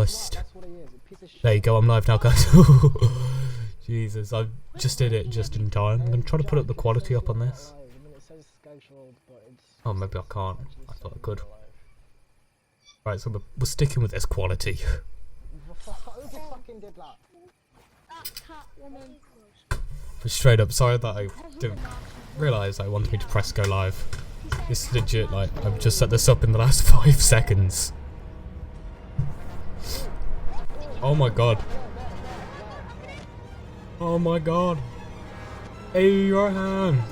Christ. There you go, I'm live now, guys. Jesus, I just did it just in time. I'm going to try to put up the quality up on this. Oh, maybe I can't. I thought I could. Right, so we're sticking with this quality. But straight up, sorry that I didn't realise I wanted me to press go live. This is legit, like, I've just set this up in the last 5 seconds. Oh my god. Oh my god. Hey, Rohan!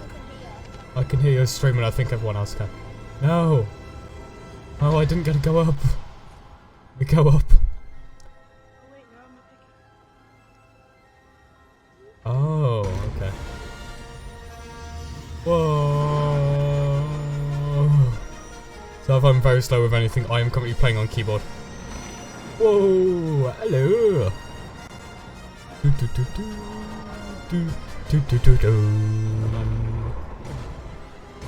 I can hear you streaming, I think everyone else can. No! Oh, I didn't get to go up. We go up. Oh, okay. Whoa. So if I'm very slow with anything, I am currently playing on keyboard. Whoa, hello. Do do do do do do do do do.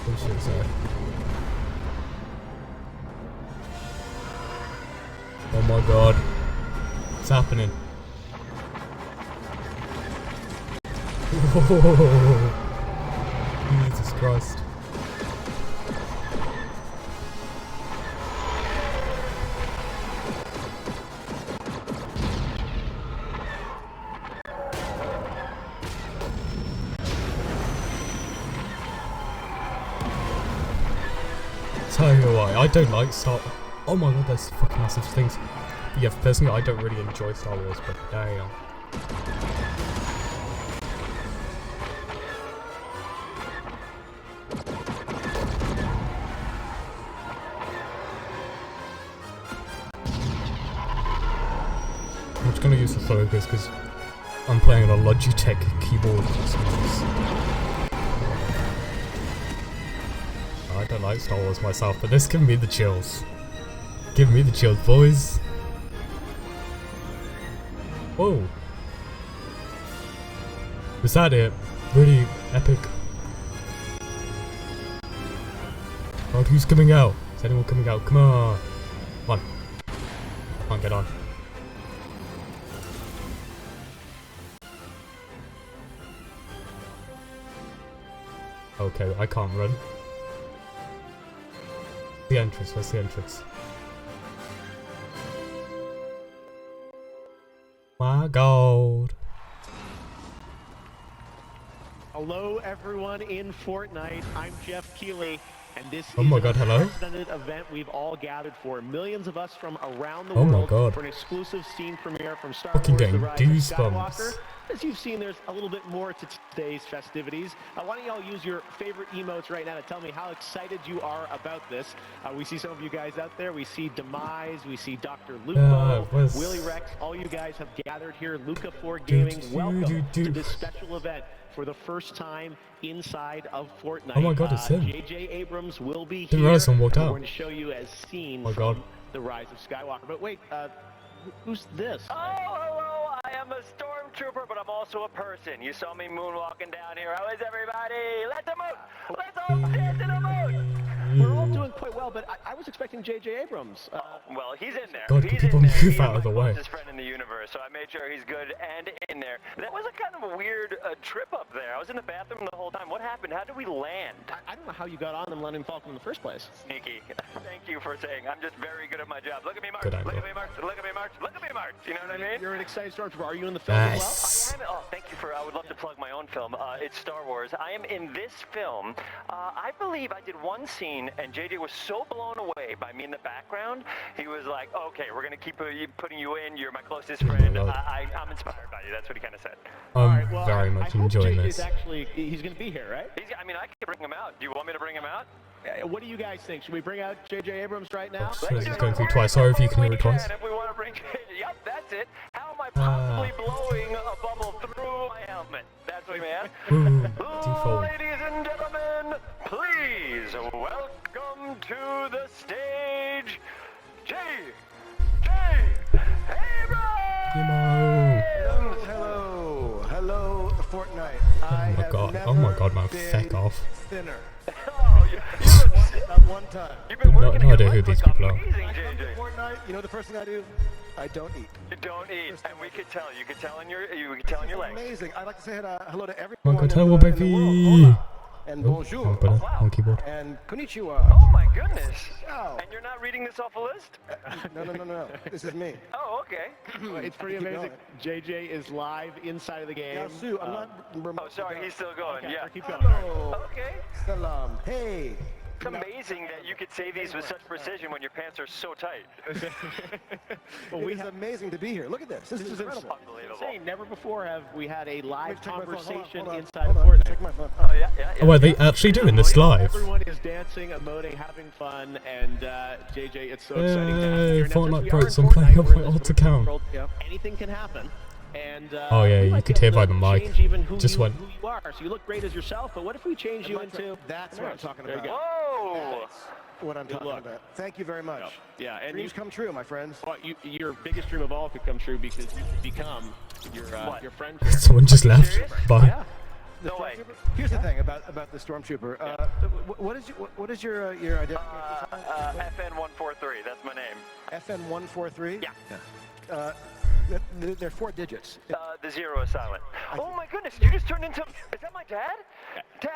Oh shit, sorry. Oh my god. What's happening? Whoa. Jesus Christ. Tell you what, I don't like Star. Oh my god, there's fucking massive things. But yeah, personally, I don't really enjoy Star Wars, but damn. I'm just gonna use the focus because I'm playing on a Logitech keyboard. I don't like Star Wars myself, but this gives me the chills. Give me the chills, boys. Whoa. Was that it? Really epic. Oh, who's coming out? Is anyone coming out? Come on. Come on. Come on, get on. Okay, I can't run. The entrance, where's the entrance? My god. Hello everyone in Fortnite, I'm Jeff Keighley, and this is God, an hello? unprecedented event we've all gathered for. Millions of us from around the world for an exclusive scene premiere from Star Wars: The Rise of Skywalker. As you've seen, there's a little bit more to today's festivities. Why don't y'all use your favorite emotes right now to tell me how excited you are about this. We see some of you guys out there. We see Demise, we see Dr. Lupo, Willie Rex. All you guys have gathered here. Luca 4 Gaming, welcome to this special event for the first time inside of Fortnite. Oh my god, it's him. J.J. Abrams will be Didn't here. realize someone walked out. We're going to show you as seen from The Rise of Skywalker. But wait, who's this? Oh, hello. I am a stormtrooper, but I'm also a person. You saw me moonwalking down here. How is everybody? Let's emote! Let's all dance and emote! We're all doing quite well, but I was expecting J.J. Abrams. Well, he's in there. God, he's people in there. move He's out of the way. His friend in the universe, so I made sure he's good and in there. That was a kind of a weird trip up there. I was in the bathroom the whole time. What happened? How did we land? I don't know how you got on them letting Falcon in the first place. Sneaky. Thank you for saying. I'm just very good at my job. Look at me, March. Look at me, March. Look at me, March. Look at me, March. You know what I mean? You're an excited stormtrooper. Are you in the film as well? Oh, thank you for. I would love to plug my own film. It's Star Wars. I am in this film. I believe I did one scene, and JJ was so blown away by me in the background. He was like, "Okay, we're gonna keep putting you in. You're my closest friend. I'm inspired by you." That's what he kind of said. I'm very much enjoying this. Actually, he's gonna be here, right? I mean, I could bring him out. Do you want me to bring him out? What do you guys think? Should we bring out J.J. Abrams right now? He's going through twice. Sorry if you can hear it twice. If we want to bring yep, that's it. How am I possibly blowing a bubble through my helmet? That's what he meant. Default. Ladies and gentlemen, please welcome to the stage, J.J. Abrams! Hello, Fortnite. Oh my god, man, feck off. Thinner. Oh, Not one time. You've been working no idea who these people are. amazing, I come JJ. to Fortnite, you know the first thing I do? I don't eat. You don't eat, and we could tell. You could tell in your legs. Amazing. I'd like to say hello to everyone Mon in the hello, world. baby. Hola. And bonjour. Oh, better on keyboard. And konnichiwa. Oh my goodness. Oh. And you're not reading this off a list? No. This is me. Oh, okay. Well, it's pretty amazing. JJ is live inside of the game. Now, Sue, I'm not... Oh, sorry, he's still going. Okay, Yeah. keep going. Hello. Okay. Salam. Hey. It's amazing that you could say these with such precision when your pants are so tight. Well, It's amazing to be here. Look at this. This is incredible. Unbelievable. insane. Never before have we had a live Check my phone. conversation Hold on. inside Hold of on. Fortnite. Check my phone. Oh, yeah. Oh, are they actually doing this live? Everyone is dancing, emoting, having fun, and JJ, it's so exciting to have you Yay, here. Now, Fortnite since we broke are in some playing Fortnite, up we're my in this alt virtual account. world, anything can happen. And, Oh, yeah, we you might could be hear able by to the mic. change even who Just you, went. who you are. So you look great as yourself, but what if we change you into... That's what I'm talking There you about. go. Whoa! What I'm talking look. about. Thank you very much. Yeah, and Dreams come true, my friends. well, your biggest dream of all could come true because you become your friend. Someone just left. serious? Bye. Yeah. No way. Here's the thing about the stormtrooper. What is your identity? FN143, that's my name. FN143. Yeah. They're 4 digits. The 0 is silent. Oh my goodness, you just turned into... Is that my dad? Dad?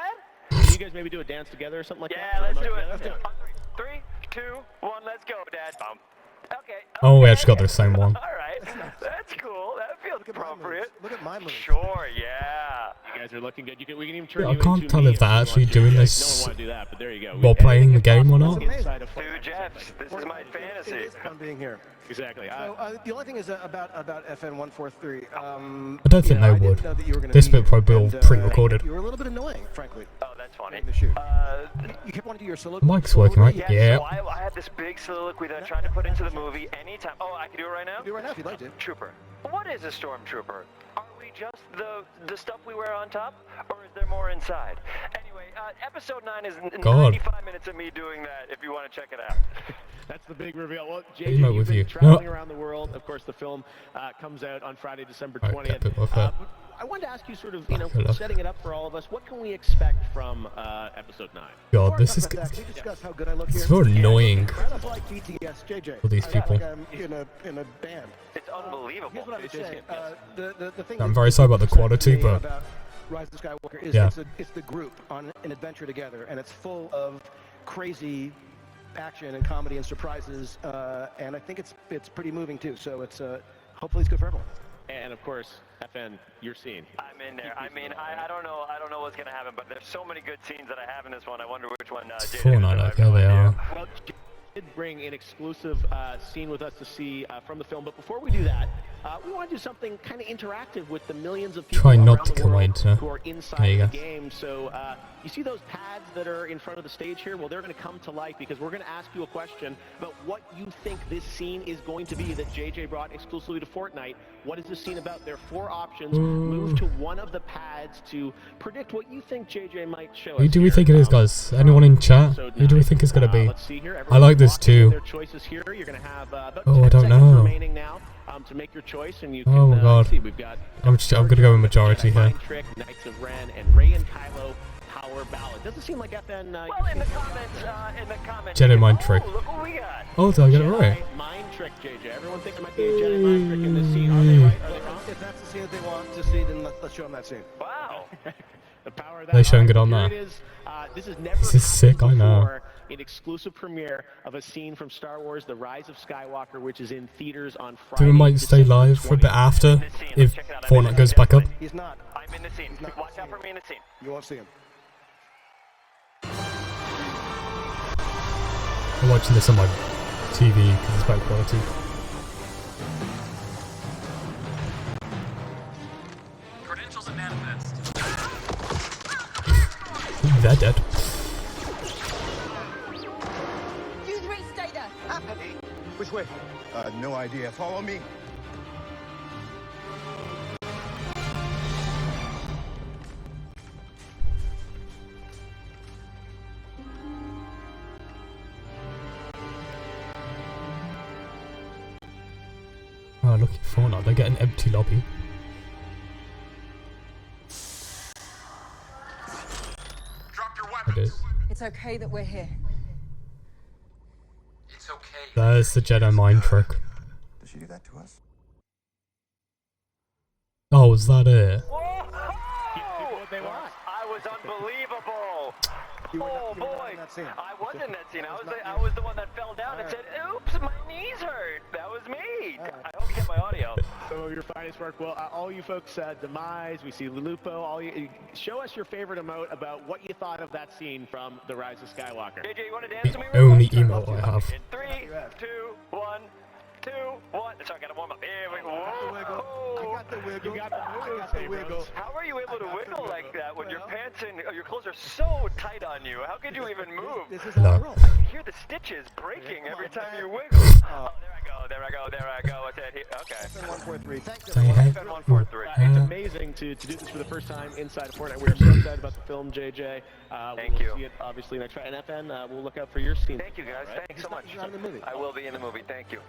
Can you guys maybe do a dance together or something like that? Yeah, let's do it. Let's do it. 3, 2, 1, let's go, Dad. Okay. Oh, we okay. actually got the same one. All right. That's cool. That feels Look at my appropriate. moves. Look at my moves. Sure, yeah. You guys are looking good. We can even turn Yeah, you I can't into tell me if they're you actually want to. doing No this one want to do that, but there you go. while playing the game or not. Inside of Two Fortnite. Jeffs. This is my It fantasy. is fun being here. Exactly. So, the only thing is about FN143. I don't think they I didn't would. know that you were gonna This be bit here, probably all and, pre-recorded. You were a little bit annoying, frankly. Oh, that's funny. In the shoot. Uh, You kept wanting to do your solo. Mic's working, right? yeah, Yeah. so I had this big soliloquy that I tried to put into the movie anytime. Oh, I can do it right now? Do it right now if you'd like to. Trooper. What is a stormtrooper? Are we just the stuff we wear on top, or is there more inside? Anyway, episode 9 is God. 95 minutes of me doing that. If you want to check it out. That's the big reveal. Well, Emo JJ, you've with been you. traveling No. around the world. Of course, the film comes out on Friday, December Alright, 20th. kept it with her. I wanted to ask you sort of, Hello. setting it up for all of us, what can we expect from episode 9? God, this is Before I talk about that, can we discuss how good I look it's here? so annoying. Kind of like BTS, JJ. For these I feel people. like I'm in a band. It's unbelievable. Here's what I would It is, say. yes. The thing I'm that very sorry about the excites quality, me but about Rise of Skywalker is Yeah. it's the group on an adventure together, and it's full of crazy action and comedy and surprises, and I think it's pretty moving too. So it's hopefully it's good for everyone. And of course, FN, your scene. I'm in there. I mean, I don't know what's gonna happen, but there's so many good scenes that I have in this one. I wonder which one. it's JJ Fortnite, will like, have yeah, they no idea. are. Well, Jay did bring an exclusive scene with us to see from the film, but before we do that, we want to do something kind of interactive with the millions of people Try not around to the come world into- who are There inside you the go. game. So you see those pads that are in front of the stage here? Well, they're going to come to life because we're going to ask you a question about what you think this scene is going to be that JJ brought exclusively to Fortnite. What is this scene about? There are 4 options. Move to one of the pads to predict what you think JJ might show us. Who do we here, think it is, guys? Anyone in chat? episode Who do we 9. think it's gonna be? Let's see here. I like this Everyone's locking in too. Their choices here. You're going to have about Oh, 10 I don't seconds know. remaining now to make your choice, and you can Oh my God. see we've got. I'm gonna go with majority Jedi here. Mind Trick, Knights of Ren, and Rey and Kylo Power Ballad. Doesn't seem like FN. Well, in the comments. Jedi Mind Trick. Oh, look what we got. Oh, did I get it Jedi right? Mind Trick, JJ. Everyone thinks there might be a Jedi Mind Trick in this scene. Are they right? Are they wrong? If that's the scene that they want to see, then let's show them that scene. Wow. The power of that. They showing it on Here there. It is. This is never This is sick, I happened know. before. An exclusive premiere of a scene from Star Wars: The Rise of Skywalker, which is in theaters on Friday. So we might stay December live for a bit 20th. after This scene, if check it out. I'm in Fortnite the goes scene. back up. He's not. I'm in the scene. not Watch out for seen. me in the scene. You won't see him. I'm watching this on my TV because it's better quality. Credentials and manifest. They're dead. You 3 stay there. Which way? No idea. Follow me. Oh, look at Fortnite. They get an empty lobby. Drop your It weapons. is. It's okay that we're here. It's okay. There's the Jedi Mind Trick. Does she do that to us? Oh, was that it? What they want. I was unbelievable. You were Oh not boy, in that scene. I was in that scene. I not was the one that fell down and said, "Oops, my knees hurt." That was me. I hope you get my audio. Some of your finest work. Well, all you folks, Demise, we see Lulupo. Show us your favorite emote about what you thought of that scene from The Rise of Skywalker. JJ, you want to dance with me? The only emote I have. In 3, 2, 1, 2, 1. Sorry, I gotta warm up. Here we go. I got the wiggle. You got the I moves, got the hey, wiggle. bros. How are you able to I got the wiggle like wiggle. that when your Well, pants and your clothes are so tight on you? How could you even move? This is No. how I roll. I can hear the stitches breaking every time you wiggle. Oh, there I go. What's that here? Okay. 143. Thanks, Say everyone. hey. FN 143. It's amazing to do this for the first time inside of Fortnite. We are so excited about the film, JJ. Thank you. We'll see it obviously next Friday. And FN, we'll look out for your scene. Thank you guys. Thanks so much. He's not in the movie. I will be in the movie. Thank you.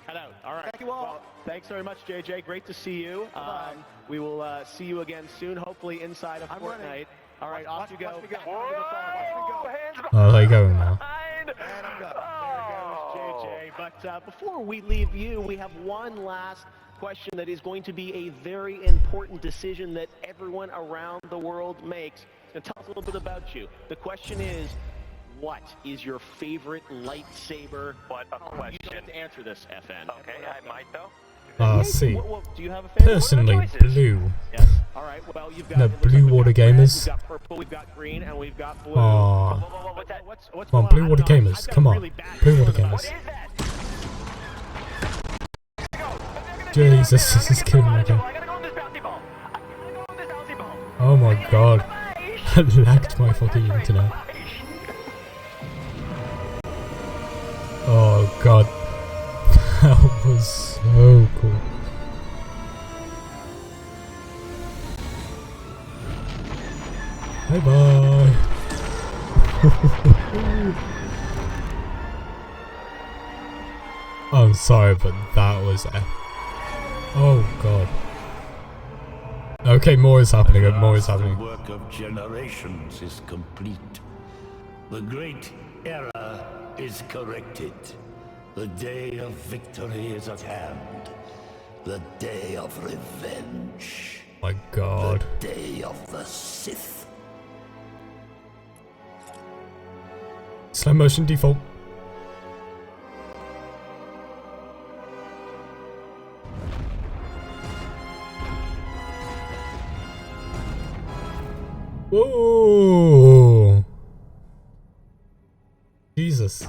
Head out. All right. Thank you all. Well, thanks very much, JJ. Great to see you. Bye-bye. We will see you again soon, hopefully inside of I'm Fortnite. running. All right, off you go. Watch me go. Whoa! Hands Oh, there you go now. behind. And I'm done. Oh. JJ. But before we leave you, we have one last question that is going to be a very important decision that everyone around the world makes. And tell us a little bit about you. The question is, what is your favorite lightsaber? What a You don't question. have to answer this, FN. Okay, I might though. See. Do you have a favorite? Personally, What are the choices? blue. Yes. All right. Well, you've got The it looks Blue like we've Water got red, Gamers. We've got purple, we've got green, and we've got blue. Aw. What's that? What's Come on, going Blue I Water don't know. Gamers, I've got come a on. really bad Blue feeling Water about What Gamers. is that? Jesus, this is killing me I again. gotta go on this bouncy ball. I gotta go on this bouncy ball. Oh my god. I lagged my fucking internet. Oh god. That was so cool. Bye bye. I'm sorry, but that was oh god. Okay, more is happening. More is happening. The work of generations is complete. The great error is corrected. The day of victory is at hand. The day of revenge. My god. The day of the Sith. Slow motion default. Whoa! Jesus.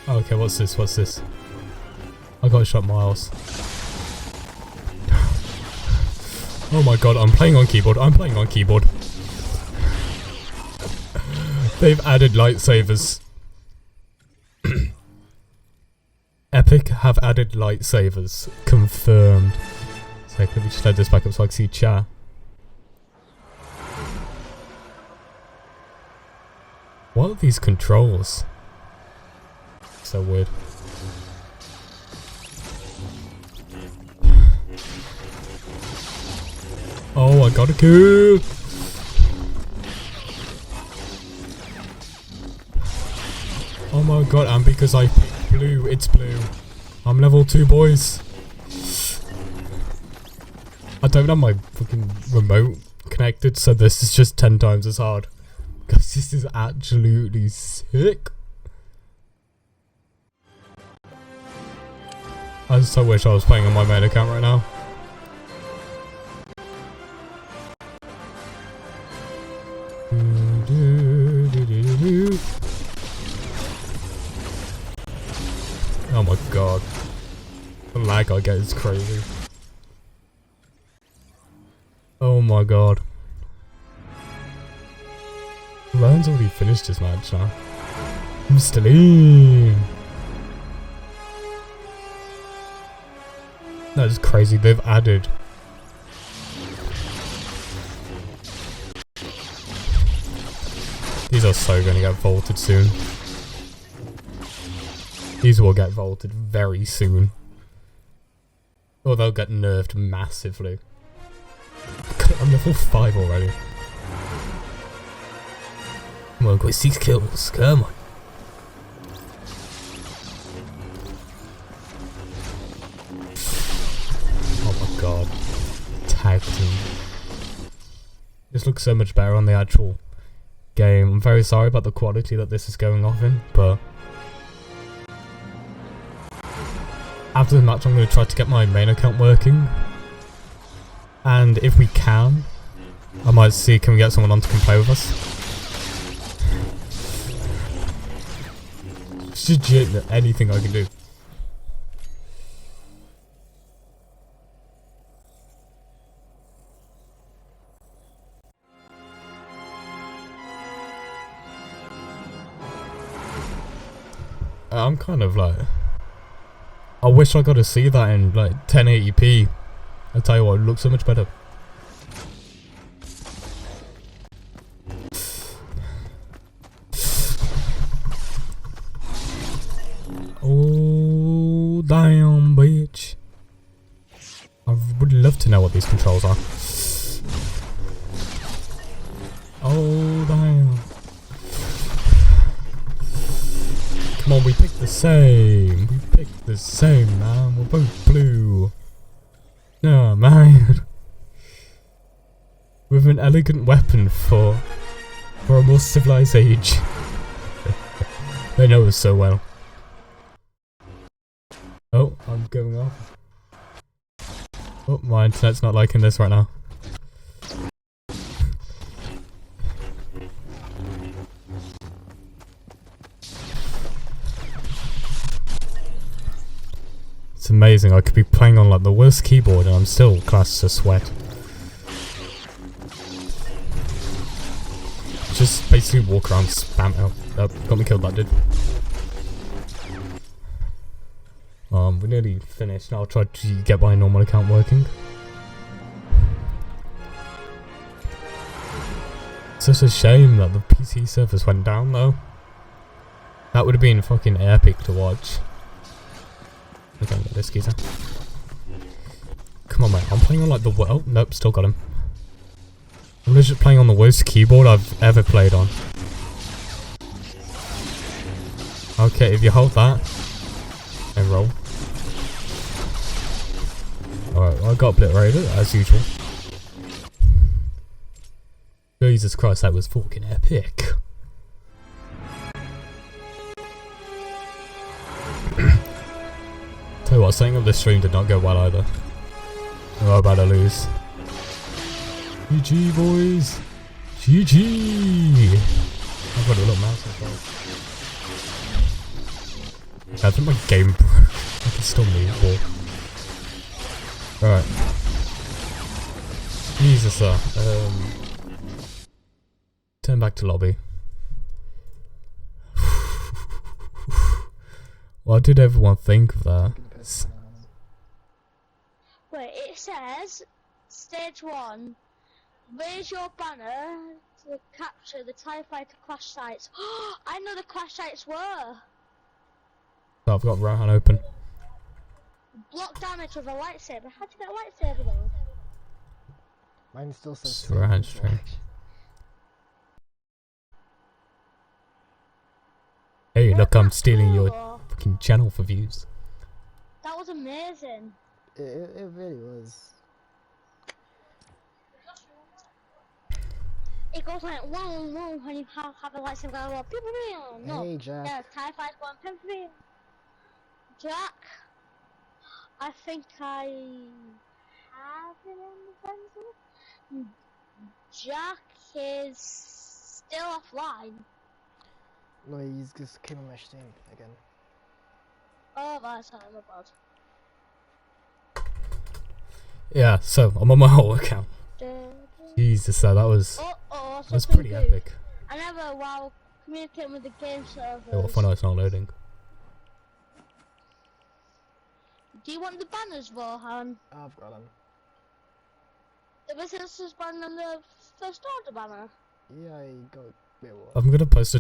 Okay, what's this? What's this? I got shot miles. Oh my god, I'm playing on keyboard. I'm playing on keyboard. They've added lightsabers. Epic have added lightsabers. Confirmed. So let me just load this back up so I can see chat. What are these controls? So weird. Oh, I got a kill! Oh my god, and because I picked blue, it's blue. I'm level 2, boys. I don't have my fucking remote connected, so this is just 10 times as hard. Because this is absolutely sick. I so wish I was playing on my main account right now. Oh my god. The lag I get is crazy. Oh my god. Ryan's already finished his match now. I'm still in. That is crazy. They've added. These are so gonna get vaulted soon. These will get vaulted very soon. Or they'll get nerfed massively. I'm level 5 already. Come on, got 6 kills. Come on. looks so much better on the actual game. I'm very sorry about the quality that this is going off in, but after the match I'm going to try to get my main account working, and if we can, I might see can we get someone on to come play with us. It's legit anything I can do. I'm kind of like, I wish I got to see that in like 1080p. I tell you what, it looks so much better. Oh damn, bitch! I would love to know what these controls are. Oh damn! Come on, we picked the same. We picked the same, man. We're both blue. No, man. With an elegant weapon for a more civilized age. They know us so well. Oh, I'm going off. Oh, my internet's not liking this right now. It's amazing, I could be playing on like the worst keyboard and I'm still classed as sweat. Just basically walk around, spam out. Oh, got me killed, that did. We're nearly finished. I'll try to get my normal account working. It's such a shame that the PC servers went down though. That would have been fucking epic to watch. Okay, get this geezer. Come on, mate. I'm playing on like the oh, nope, still got him. I'm legit playing on the worst keyboard I've ever played on. Okay, if you hold that and roll. Alright, I got obliterated as usual. Jesus Christ, that was fucking epic. Tell you what, setting up this stream did not go well either. We're about to lose. GG boys! GG! I've got a little mouse as well. I think my game broke. I can still move ball. Alright. Jesus, turn back to lobby. What did everyone think of that? Wait, it says, stage 1, raise your banner to capture the TIE Fighter crash sites. I know the crash sites were! Oh, I've got right hand open. Block damage with a lightsaber. How'd you get a lightsaber though? Mine still says strange. Hey, look, I'm stealing your fucking channel for views. That was amazing. It really was. It goes like whoa when you have a lightsaber go pew pew pew. No, hey, Jack. Yeah, TIE Fighter going pew pew pew. Jack, I think I have it in the pencil. Jack is still offline. No, he's just came on my stream again. Oh, that's not my bad. Yeah, so I'm on my whole account. Jesus, that was pretty epic. I never while communicating with the game servers. Yeah, well, fortnite's not loading. Do you want the banners, Rohan? I've got them. The business banner and the first order banner. Yeah, I got. Wait, what? I'm gonna post a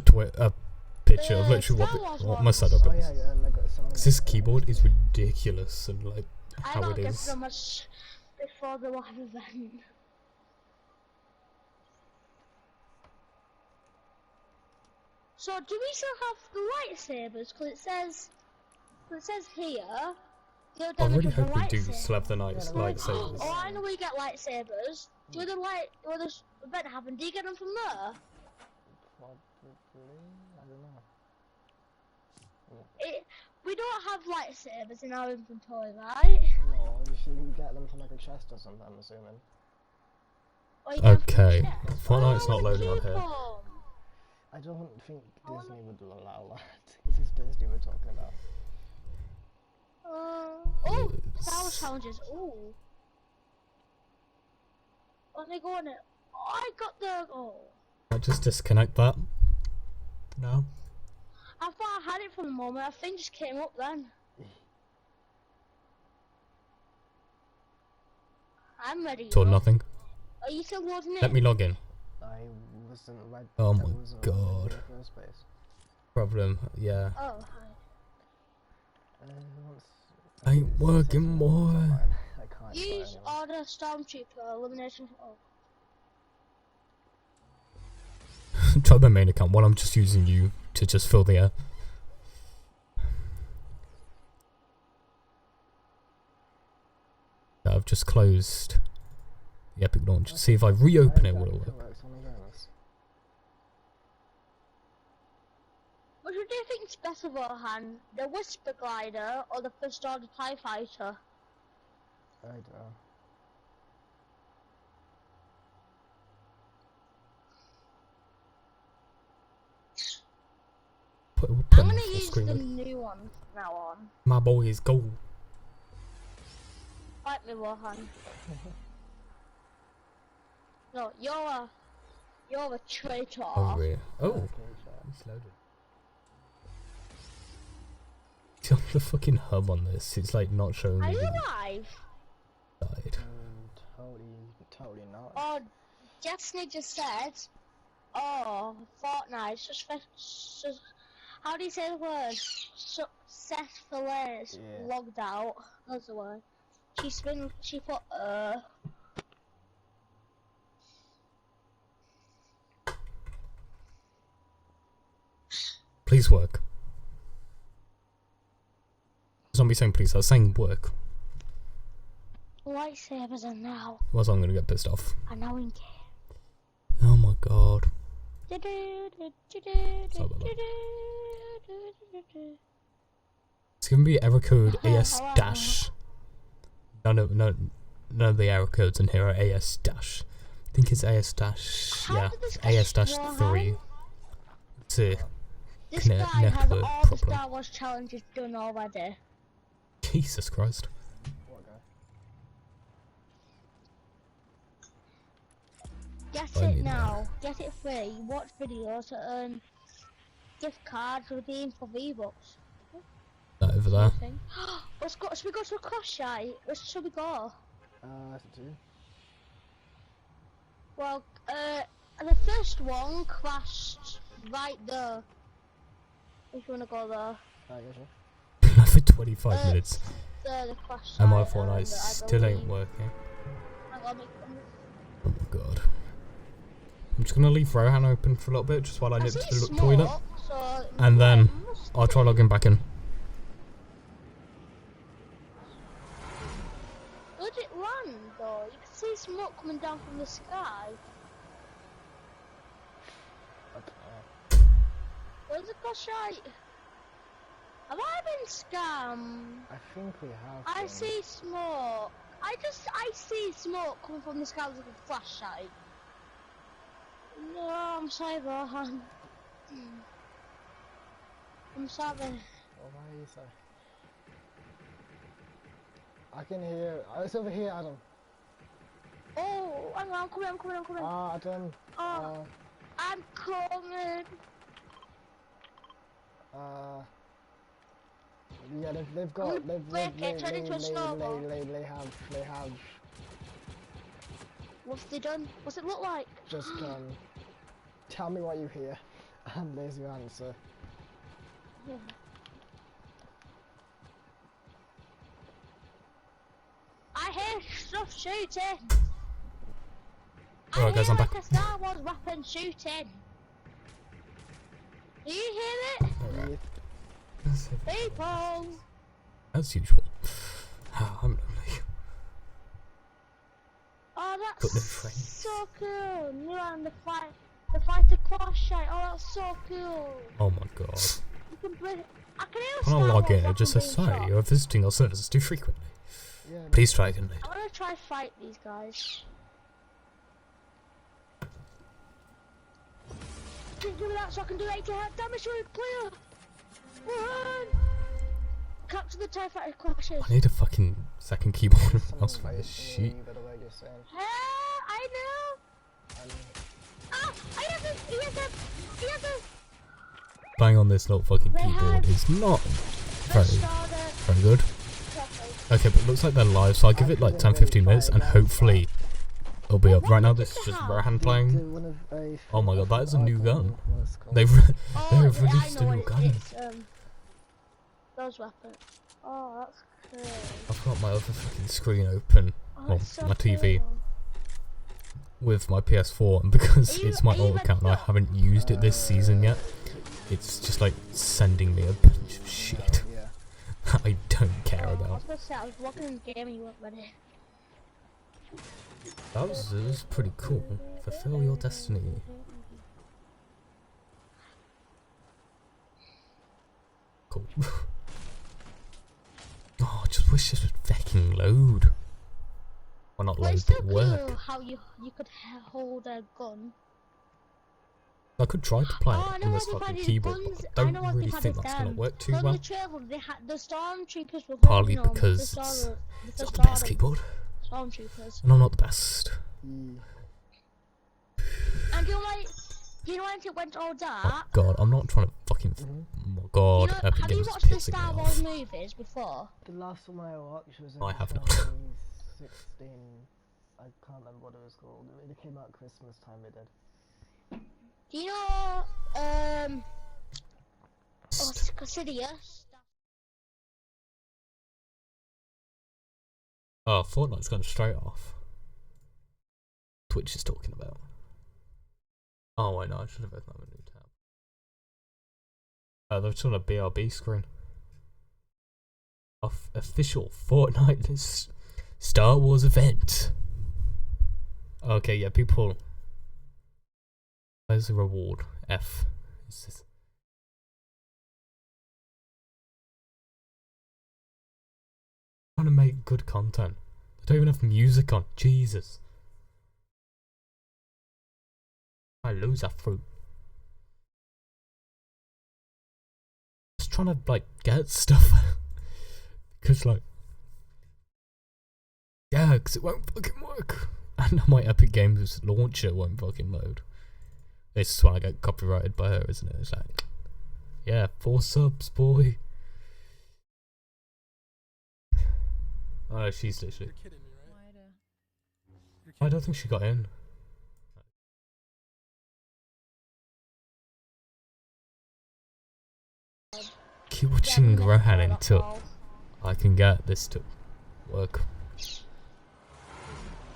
picture of literally what my setup is. Yeah, I got some. This keyboard is ridiculous and like how it is. I don't get so much before the live event. So do we still have the lightsabers? Because it says here. I really hope we do still have the lightsabers. Oh, I know we get lightsabers. Do the event happened? Do you get them from there? Probably, I don't know. We don't have lightsabers in our inventory, right? No, you should get them from like a chest or something, I'm assuming. Or you get them from Okay, the chest? Fortnite's not Oh, loading on keep here. 'em. I don't think Disney would allow that. This is Disney we're talking about. Oh, Star Wars challenges. Oh. Are they going it? Oh, I got the. Oh. I'll just disconnect that. No. I thought I had it for the moment. I think just came up then. I'm ready. It's all nothing. Are you still loading it? Let me log in. I wasn't right. Oh I my wasn't god. in the first place. Problem, yeah. Oh, hi. Ain't working, boy. I can't. Use order Stormtrooper elimination. Oh. Try my main account while I'm just using you to just fill the air. I've just closed the Epic launch. See if I reopen it, will it work? Which one do you think is better, Rohan? The Whisper Glider or the First Order TIE Fighter? I don't know. I'm gonna use the new one from now on. My boys, go. Fight me, Rohan. No, you're a traitor. Oh, really? Oh. It's loaded. See on the fucking hub on this, it's like not showing Are me you the alive? side. Totally not. Oh, Destiny just said, oh, Fortnite, how do you say the word? Successfully logged out. That's the word. She put, Please work. Zombie saying please, I was saying work. lightsabers are now. Otherwise I'm gonna get pissed off. Are now in game. Oh my god. It's gonna be error code AS dash. None of the error codes in here are AS dash. I think it's AS dash. Yeah, AS dash 3. It's a This guy has all the Star Wars challenges done already. Jesus Christ. Get it now. Get it free. Watch videos to earn gift cards redeemed for V-Bucks. That over there. Let's go. Should we go to a crash site? Where should we go? Well, the first one crashed right there. If you wanna go there. For 25 minutes. The crash site. And my Fortnite still ain't working. Oh my god. I'm just gonna leave Rohan open for a little bit, just while I nip to the toilet. And then I'll try logging back in. Where did it land though? You can see smoke coming down from the sky. Where's the crash site? Have I been scammed? I think we have. I see smoke. I see smoke coming from the sky like a flashlight. No, I'm sorry, Rohan. I'm sorry. Why are you sorry? I can hear. Oh, it's over here, Adam. Oh, hang on, I'm coming. Ah, Adam. I'm coming. Yeah, they've got. They have. What's they done? What's it look like? Just tell me what you hear, and there's your answer. I hear stuff shooting. Alright guys, I'm back. A Star Wars weapon shooting. Do you hear it? Alright. People. As usual. I'm lonely. Oh, that Got no frames. so cool. You and the fighter clash shite. Oh, that's so cool. Oh my god. You can play. I can hear When I Star log in, Wars it just says, being sorry, shot. you're visiting our services too frequently. Yeah, Please try again later. I'm gonna try fight these guys. Give me that so I can do 80 damage to it. Clear. Run. Capture the TIE fighter clashes. I need a fucking second keyboard and mouse for this shit. I know. Ah, I have him. He has him. Playing on this little fucking keyboard is not very good. Okay, but it looks like they're live, so I'll give it like 10-15 minutes and hopefully it'll be up. Right now this is just Rohan playing. Oh my god, that is a new gun. They've released a new gun. Those weapons. Oh, that's cool. I've got my other fucking screen open, well, my TV, with my PS4, and because it's my old account and I haven't used it this season yet, it's just like sending me a bunch of shit that I don't care about. I was gonna say, I was walking the game and you weren't ready. That was pretty cool. Fulfill your destiny. Cool. Oh, I just wish this would fucking load. Well, not load, but work. Cool how you could hold a gun. I could try to play it on this fucking keyboard, but I don't really think that's gonna work too well. The stormtroopers were Partly because it's not the best keyboard. Stormtroopers. And I'm not the best. And you know when it went all dark? Oh god, I'm not trying to fucking... Oh my god, Epic have you Games watched the is pissing Star me Wars off. movies before? The last one I watched was in I have not. 2016. I can't remember what it was called. It came out Christmas time, it did. Do you know, Cassidius? Oh, Fortnite's gone straight off. Twitch is talking about. Oh, I know, I should have opened up a new tab. Oh, they're on a BRB screen. Official Fortnite Star Wars event. Okay, yeah, people. Where's the reward? F. Is this? Trying to make good content. I don't even have music on. Jesus. I lose that fruit. Just trying to like get stuff. Cause like, yeah, cause it won't fucking work. And my Epic Games launcher won't fucking load. This is when I get copyrighted by her, isn't it? It's like, yeah, 4 subs, boy. Oh, she's literally. You're kidding me, right? I don't think she got in. Keep watching Rohan until I can get this to work.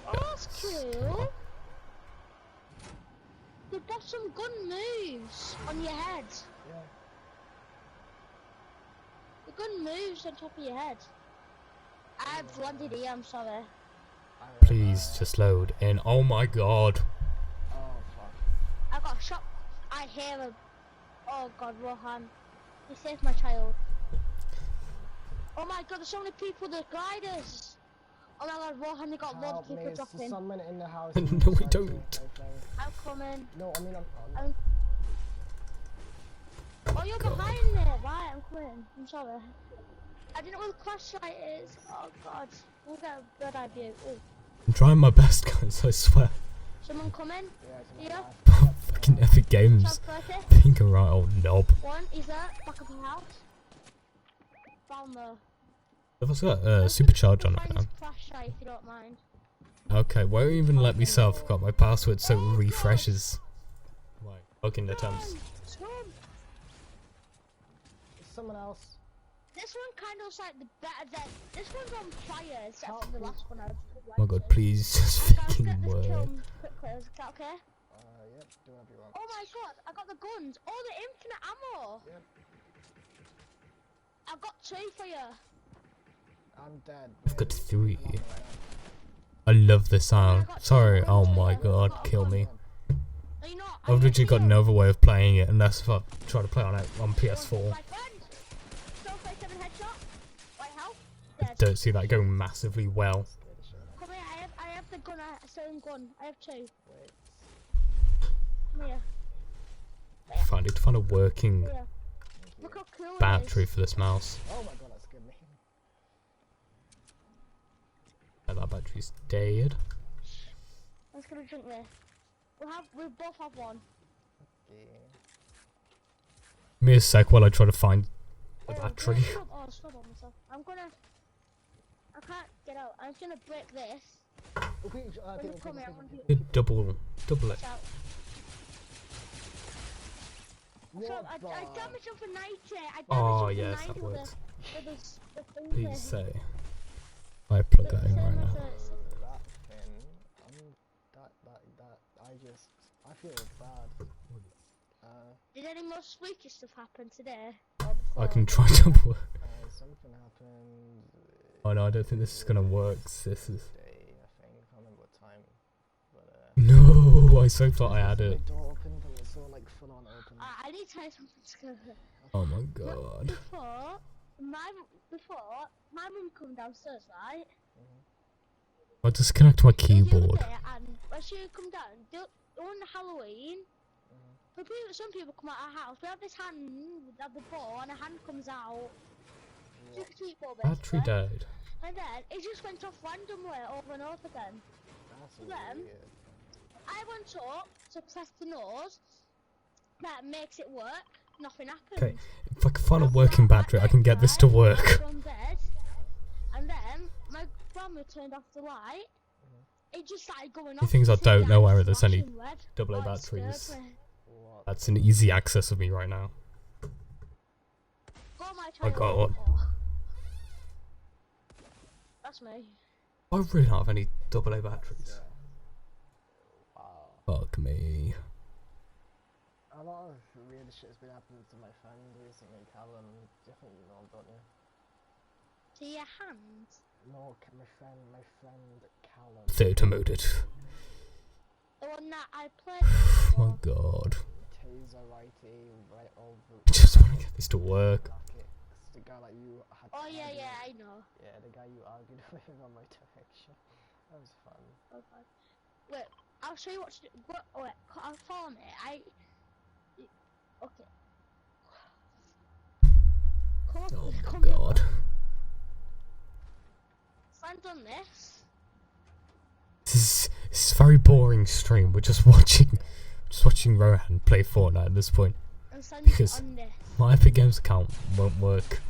Oh, that's cool. You've got some good moves on your head. Yeah. The good moves on top of your head. I've landed here, I'm sorry. Please just load in. Oh my god. Oh fuck. I got shot. I hear a. Oh god, Rohan. You saved my child. Oh my god, there's so many people, the gliders. Oh my god, Rohan, they got one people dropping. There's someone in the house. No, we don't. I'm coming. No, I mean I'm... Oh, you're behind me. Right, I'm coming. I'm sorry. I didn't know where the flashlight is. Oh god. We'll get a bird eye view. Ooh. I'm trying my best, guys, I swear. Someone coming? Yeah. Fucking Epic Games. Being a right old knob. One, is that back of the house? Found the. I've also got supercharge on it now. Flashlight, if you don't mind. Okay, won't even let me got my password so it refreshes. My fucking attempts. Someone else. This one kind of looks like the better than this one's on fire except for the last one. Oh my god, please just fucking work. Quickly, is that okay? Yep, do whatever you want. Oh my god, I got the guns. Oh, the infinite ammo. Yep. I've got 2 for you. I'm dead. I've got 3. I love this sound. Sorry, oh my god, kill me. I've literally got no other way of playing it unless if I try to play on it on PS4. I don't see that going massively well. Come here, I have the gun, same gun. I have two. Come here. I need to find a working Look how cool battery for this mouse. Oh my god, that scared me. Yeah, that battery's dead. I'm just gonna drink this. We both have one. Okay. Give me a sec while I try to find the battery. Oh, stop on myself. I can't get out. I'm just gonna break this. Okay, Come here, I want you. Double it. I damaged him for 90. Oh yes, that works. With Please say. I plug that in right now. I feel bad. Did any more spooky stuff happen today? I can try double it. Something happened. Oh no, I don't think this is gonna work. This is. I think I can't remember what time. But No, I so thought I had it. The door opened and it's all like full on open. I need to tell you something scary. Oh my god. Before my mum come downstairs, right? I disconnect my keyboard. And when she come down, on Halloween, some people come out of our house. We have this hand at the ball, and a hand comes out. Battery died. And then it just went off randomly over and over again. So then I went up to press the nose. That makes it work. Nothing happened. Okay, if I can find a working battery, I can get this to work. And then my grandma turned off the light. It just started going off. The things I don't know where there's any AA batteries. That's an easy access of me right now. I got one. That's me. I really don't have any AA batteries. Fuck me. A lot of weird shit's been happening to my friend recently, Callum. I think you know, don't you? To your hand? No, my friend Callum. Theatre moded. The one that I played Oh my god. Taser righty, right over. I just want to get this to work. The guy like you had. Oh yeah, I know. Yeah, the guy you argued with on my direction. That was fun. Okay. Wait, I'll show you what to do. Wait, I'll follow me. Okay. Oh my god. So I've done this. This is a very boring stream. We're just watching Rohan play Fortnite at this point. Because my Epic Games account won't work.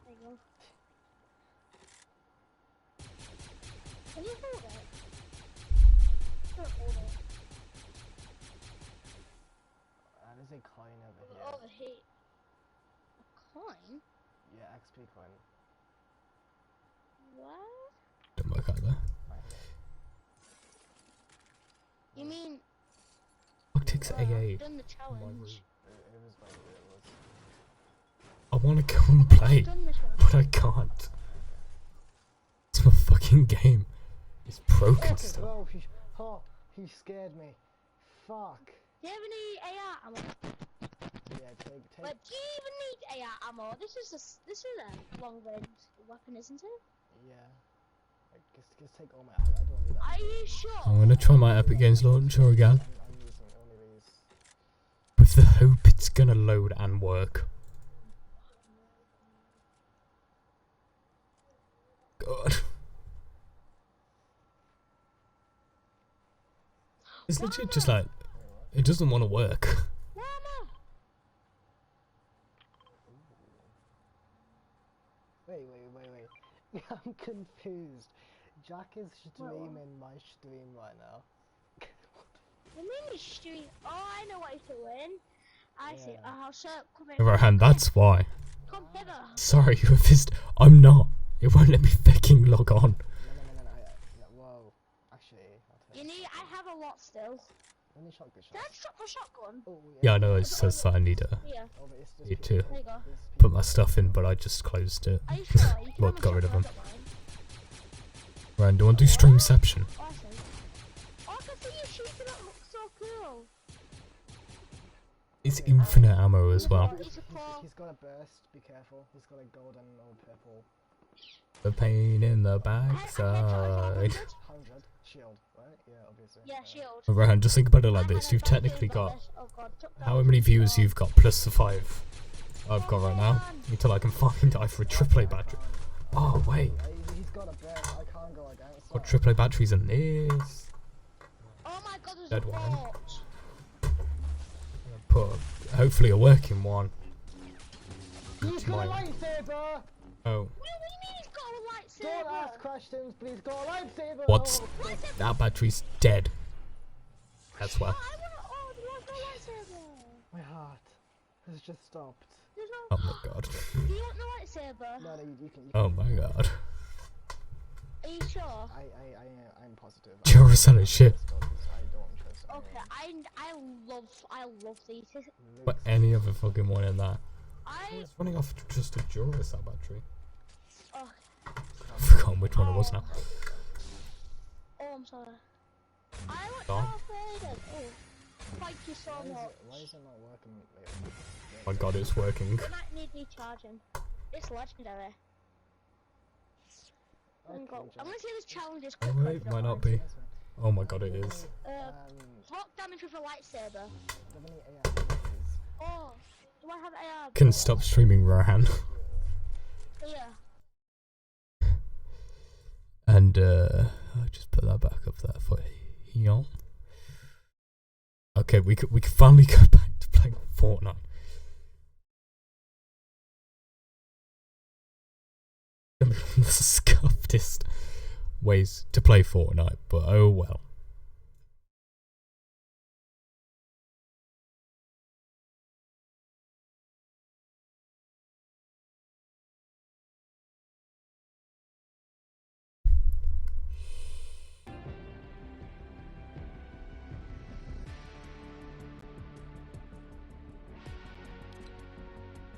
There you go. Can you hold it? Don't hold it. There's a coin over here. Over here. A coin? Yeah, XP coin. What? Don't work out there. You mean? What takes AA? I've done the challenge. It was like it was. I want to go and play, but I can't. It's my fucking game. It's broken still. Well, he scared me. Fuck. Do you have any AR ammo? Yeah, take. But do you even need AR ammo? This is a long range weapon, isn't it? Yeah. Just take all my. I don't need that. Are you sure? I'm gonna try my Epic Games launcher again. I'm using only these. With the hope it's gonna load and work. God. It's legit just like, it doesn't want to work. Wait. I'm confused. Jack is streaming my stream right now. You mean you stream? Oh, I know what you're doing. I see. I'll show up. Come in. Rohan, that's why. Come hither. Sorry, with this, I'm not. It won't let me fucking log on. No, whoa. Actually, you need. I have a lot still. Only shotgun shots. Did I drop my shotgun? Oh, yeah, I know it says that I need to There you go. put my stuff in, but I just closed it. Are you sure? You Well, got rid of them. Ryan, do you want to do streamception? Oh, I can see you shooting, that looks so cool. It's infinite ammo as well. He's got a burst, be careful. He's got a golden or purple. The pain in the backside. 100 shield, right? Yeah, obviously. Yeah, shield. Ryan, just think about it like this. You've technically got how many viewers you've got plus the 5 I've got right now until I can find either a AAA battery. Oh wait, He's got a burst. I can't go against. got AAA batteries in this. Oh my god, there's Dead a one. bot. Put hopefully a working one. He's got a lightsaber! Oh. What do you mean he's got a lightsaber? Don't ask questions, please. Got a lightsaber! What's Oh, that battery's dead. That's why. Oh, there's no lightsaber. my heart has just stopped. There's no... Oh my god. Do you want the lightsaber? No, you can. Oh my god. Are you sure? I'm positive. Duracell is shit. I don't trust anyone. Okay, I love these. But any other fucking one in that. I It's running off just a Duracell battery. oh, I've forgotten which one it was now. oh I'm sorry. I want Gone? Darth Vader. Oh, thank you so much. Why is it not working? Oh my god, it's working. It might need recharging. It's legendary. I'm gonna see this challenge is Oh quick. wait, might not be. Oh my god, it is. Talk damage with a lightsaber. Oh, do I have AR? Can stop streaming Rohan. Yeah. And I'll just put that back up there for Eon. Okay, we could finally go back to playing Fortnite. The scuffedest ways to play Fortnite, but oh well.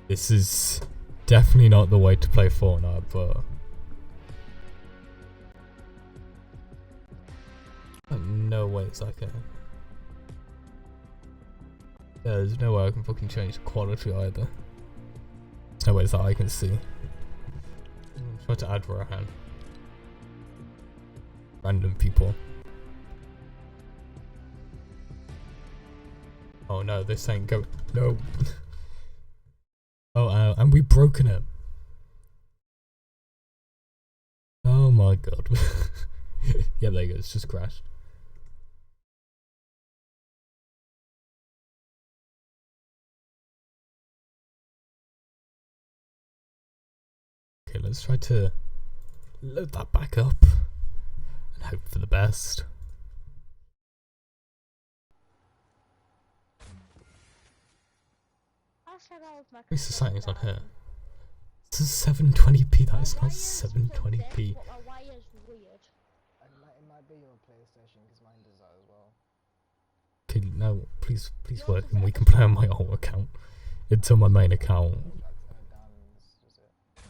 This is definitely not the way to play Fortnite, but no ways I can. There's no way I can fucking change the quality either. There's no ways that I can see. Try to add Rohan. Random people. Oh no, this ain't go. No. Oh, and we've broken it. Oh my god. Yeah, there you go. It's just crashed. Okay, let's try to load that back up and hope for the best. Increase the settings on here. This is 720p, that is not 720p. My wire's weird. It might be your PlayStation because mine does that as well. Okay, no, please work and we can play on my old account until my main account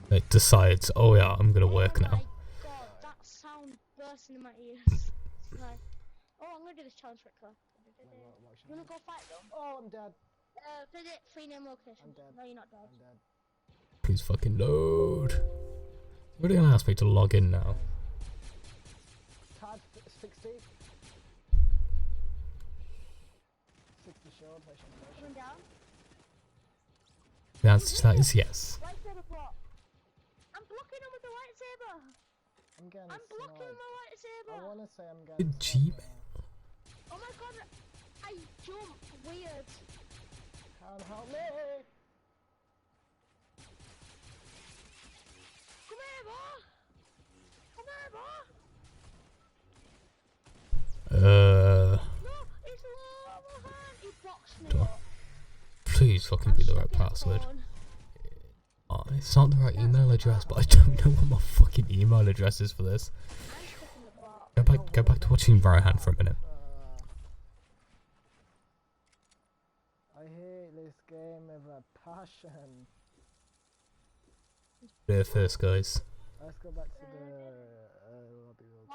it decides, oh yeah, I'm gonna work now. Oh my god, that sound bursting in my ears. Right. Oh, I'm gonna do this challenge quickly. You wanna go fight them? Oh, I'm dead. Visit 3 name locations. I'm dead. No, you're not dead. I'm dead. Please fucking load. You're really gonna ask me to log in now. Tad 60. 60 shield. Coming down. The answer to that is yes. Lightsaber block. I'm blocking him with the lightsaber. I'm blocking him with my lightsaber. I wanna say I'm getting. Gmail. Oh my god, I jumped weird. Can't help me. Come here, boy. Come here, boy. No, it's lava hand. He boxed me up. Please fucking be the right password. Oh, it's not the right email address, but I don't know what my fucking email address is for this. Go back to watching Rohan for a minute. I hate this game with a passion. There first, guys. Let's go back to the lobby real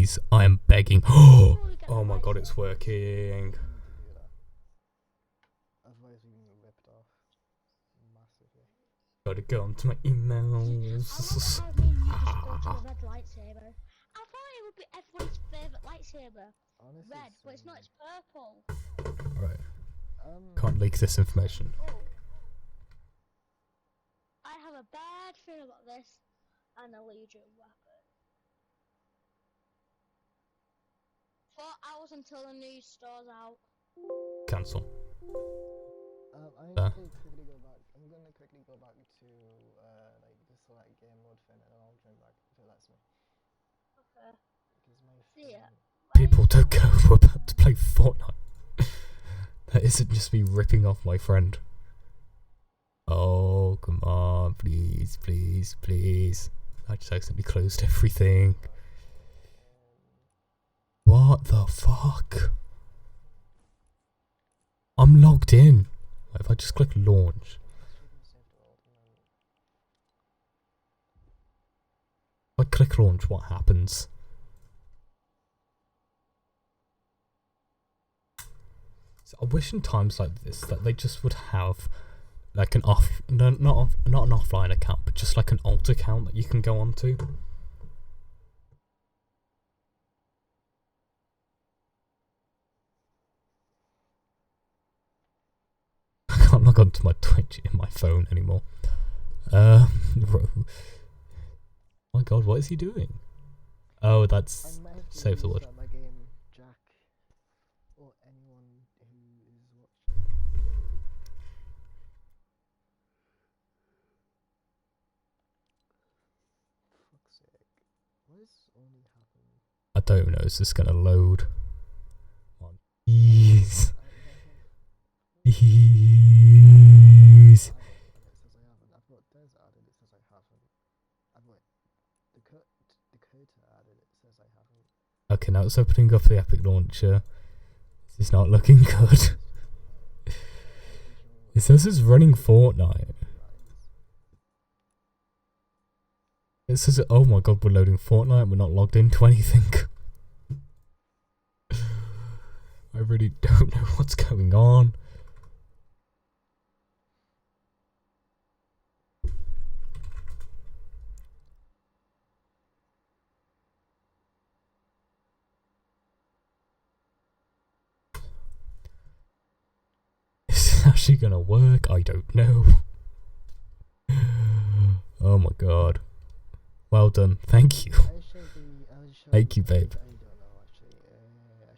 please. I am begging. Oh my god, it's working. Otherwise we can get ripped off massively. Gotta go onto my emails. I wonder how just go to a red lightsaber. I thought it would be everyone's favourite lightsaber. Honestly, Red, but it's not, it's purple. Right. Can't leak this information. Oh. I have a bad feeling about this and a Legion weapon. 4 hours until the new store's out. Cancel. I'm gonna quickly go back to like the select game mode thing, and I'll join back if it lets me. Okay. Because my See ya. People don't go. We're about to play Fortnite. That isn't just me ripping off my friend. Oh, come on, please, please, please. I just accidentally closed everything. What the fuck? I'm logged in. If I just click launch. If I click launch, what happens? So I wish in times like this that they just would have like an not an offline account, but just like an alt account that you can go onto. I can't log onto my Twitch in my phone anymore. Oh my god, what is he doing? Oh, that's save the word. My game, Jack, or anyone who is watching. Fuck's sake. What is only happening? I don't know, is this gonna load? Come on. Please. Please. It says I haven't. I've got Des added, it says I haven't. I've got Dakota added, it says I haven't. Okay, now it's opening up the Epic Launcher. This is not looking good. It says it's running Fortnite. It says, oh my god, we're loading Fortnite, we're not logged into anything. I really don't know what's going on. Is it actually gonna work? I don't know. Oh my god. Well done. Thank you. Thank you, babe. I don't know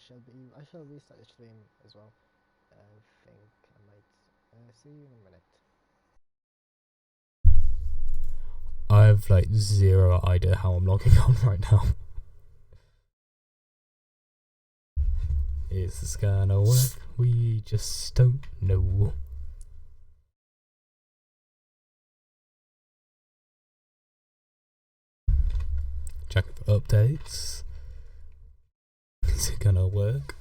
actually. I shall restart the stream as well. I think I might see you in a minute. I have like zero idea how I'm logging on right now. Is this gonna work? We just don't know. Checking for updates. Is it gonna work?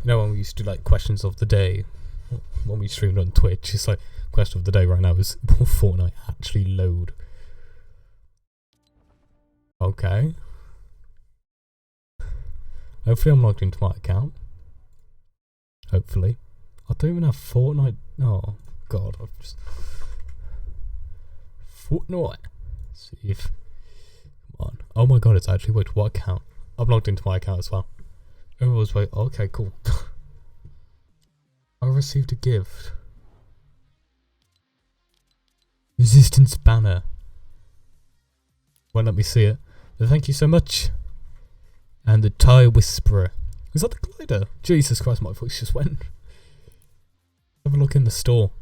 You know when we used to do like questions of the day when we streamed on Twitch, it's like question of the day right now is will Fortnite actually load? Okay. Hopefully I'm logged into my account. Hopefully. I don't even have Fortnite. Oh god, I've just Fortnite. Let's see if come on. Oh my god, it's actually wait, what account? I'm logged into my account as well. Oh, was wait, okay, cool. I received a gift. Resistance banner. Won't let me see it. But thank you so much. And the Tire Whisperer. Is that the glider? Jesus Christ, my voice just went. Have a look in the store.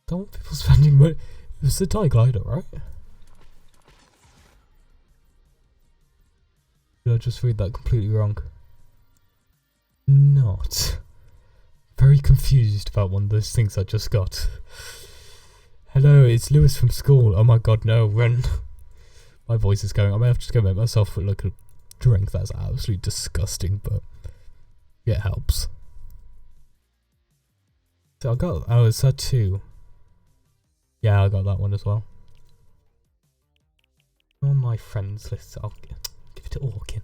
Don't want people spending money. It's the Tire glider, right? Did I just read that completely wrong? Not. Very confused about one of those things I just got. Hello, it's Lewis from school. Oh my god, no, run. My voice is going. I may have to go make myself look a drink. That's absolutely disgusting, but it helps. So I got, oh, it's that too. Yeah, I got that one as well. On my friends list, I'll give it to Orkin.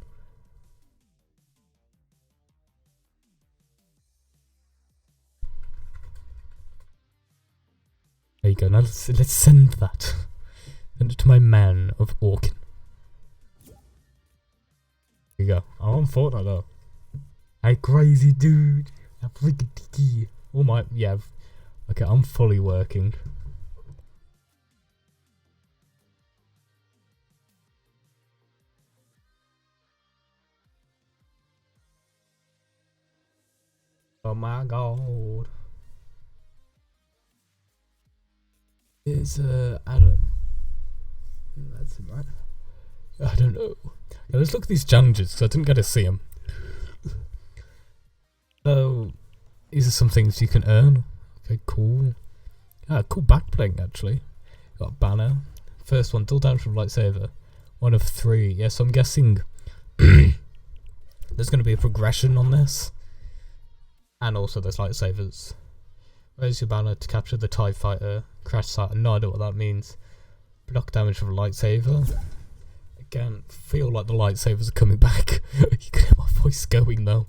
There you go. Now let's send that. Send it to my man of Orkin. There you go. I'm on Fortnite though. Hey, crazy dude. Oh my, yeah. Okay, I'm fully working. Oh my god. Is Adam? That's him, right? I don't know. Yeah, let's look at these challenges because I didn't get to see them. So, these are some things you can earn. Okay, cool. Ah, cool backbling actually. Got a banner. First one, dual damage from lightsaber. 1 of 3. Yes, yeah, so I'm guessing there's going to be a progression on this. And also there's lightsabers. Raise your banner to capture the TIE fighter. Crash site. No idea what that means. Block damage from a lightsaber. Again, feel like the lightsabers are coming back. You can hear my voice going though.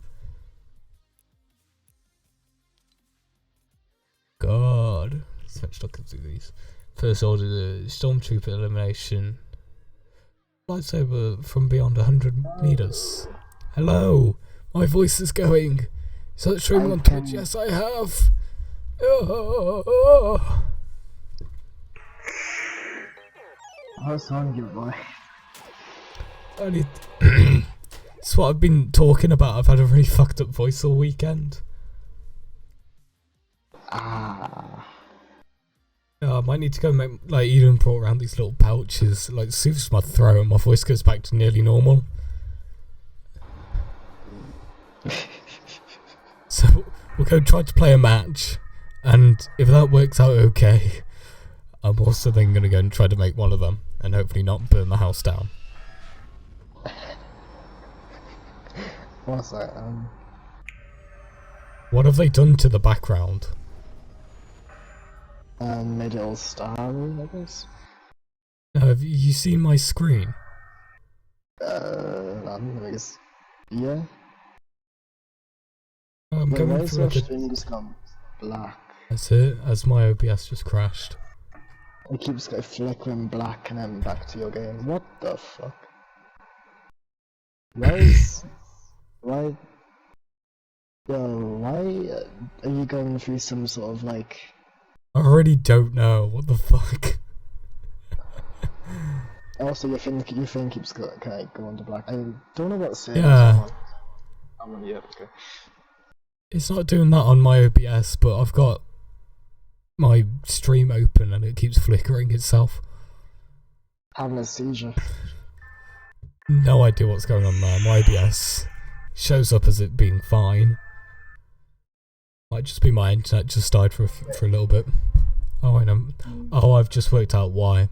God. Let's look through these. First order, the stormtrooper elimination. Lightsaber from beyond 100 meters. Hello! My voice is going. Is that streaming on Twitch? Yes, I have. What's wrong with you, boy? I need. It's what I've been talking about. I've had a really fucked up voice all weekend. I might need to go make, like, Eden brought around these little pouches, like, soothes my throat and my voice goes back to nearly normal. So, we'll go try to play a match, and if that works out okay, I'm also then going to go and try to make one of them, and hopefully not burn the house down. What's that? What have they done to the background? Made it all starry, I guess. Have you seen my screen? I guess. Yeah. I'm Wait, going why is for your like stream just gone black? That's it, as my OBS just crashed. It keeps like flickering black and then back to your game. What the fuck? Why? Why are you going through some sort of like... I already don't know, what the fuck? Also, your thing keeps going to black. I don't know what server Yeah. I'm on, yeah, okay. It's not doing that on my OBS, but I've got my stream open and it keeps flickering itself. Having a seizure. No idea what's going on there. My OBS shows up as it being fine. Might just be my internet just died for a little bit. Oh, I know. Oh, I've just worked out why.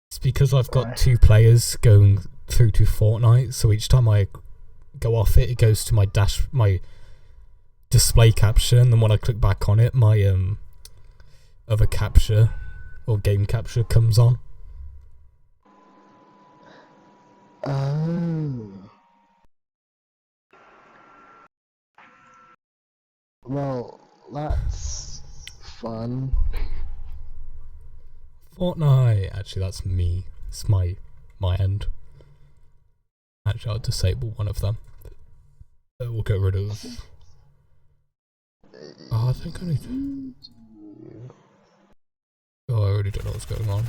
It's because I've got 2 players going through to Fortnite, so each time I go off it, it goes to my display capture, and then when I click back on it, my other capture or game capture comes on. Oh. Well, that's fun. Fortnite. Actually, that's me. It's my end. Actually, I'll disable one of them. We'll get rid of. Oh, I think I need to. Oh, I already don't know what's going on.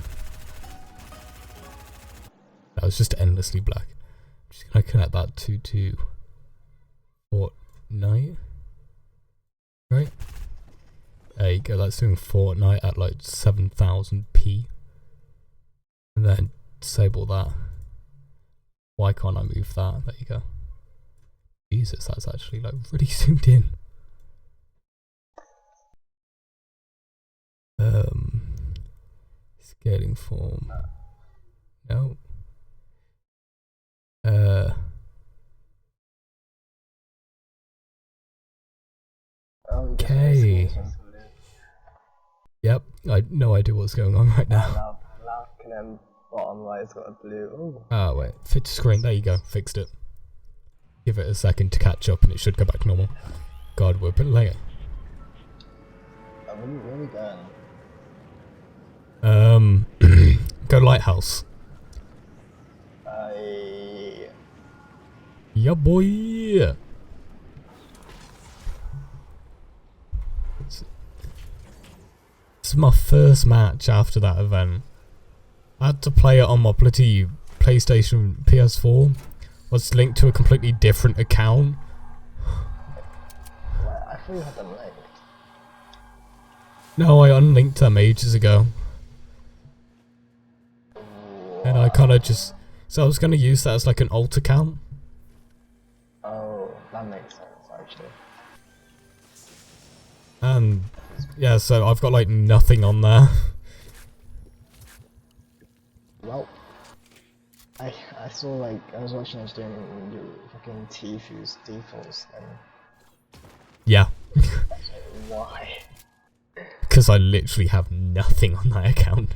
That was just endlessly black. I'm just gonna connect that to Fortnite. Right. There you go. That's doing Fortnite at like 7000p. And then disable that. Why can't I move that? There you go. Jesus, that's actually like really zoomed in. Scaling form. No. Okay. Yep. I no idea what's going on right now. Now can bottom right's got a blue. Ooh. Ah, wait. Fix screen. There you go. Fixed it. Give it a second to catch up and it should go back to normal. God, we're a bit late. Where are we going? Go Lighthouse. Yeah, boy. This is my first match after that event. I had to play it on my bloody PlayStation PS4. Was linked to a completely different account. I thought you had them linked. No, I unlinked them ages ago. And I kind of just... So I was going to use that as like an alt account. Oh, that makes sense actually. And yeah, so I've got like nothing on there. Well, I saw like, I was watching us doing fucking T-Fuse defaults and... Yeah. Why? Because I literally have nothing on that account.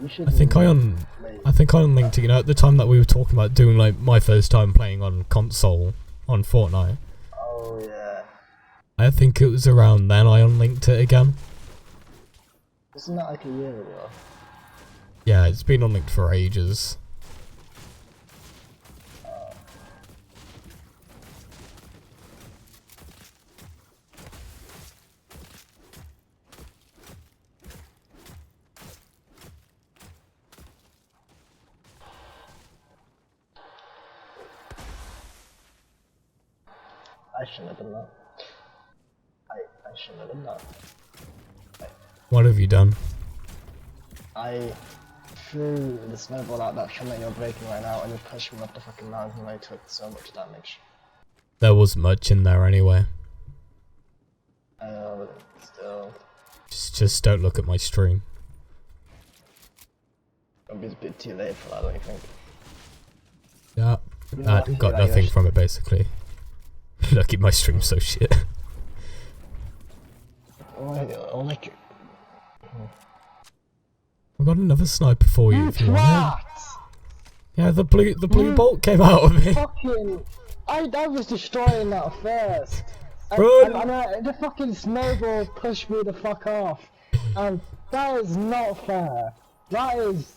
I think I unlinked it, you know, at the time that we were talking about doing like my first time playing on console on Fortnite. Oh yeah. I think it was around then I unlinked it again. Wasn't that like a year ago? Yeah, it's been unlinked for ages. I shouldn't have done that. I shouldn't have done that. What have you done? I threw the snowball out that shot that you're breaking right now and you pushed me up the fucking mountain and I took so much damage. There was much in there anyway. I know, but still. Just don't look at my stream. It'll be a bit too late for that, don't you think? Yeah, I got nothing from it basically. Look at my stream, so shit. I've got another sniper for you if you want it. Yeah, the blue bolt came out of it. Fucking, I was destroying that first. And the fucking snowball pushed me the fuck off. And that is not fair. That's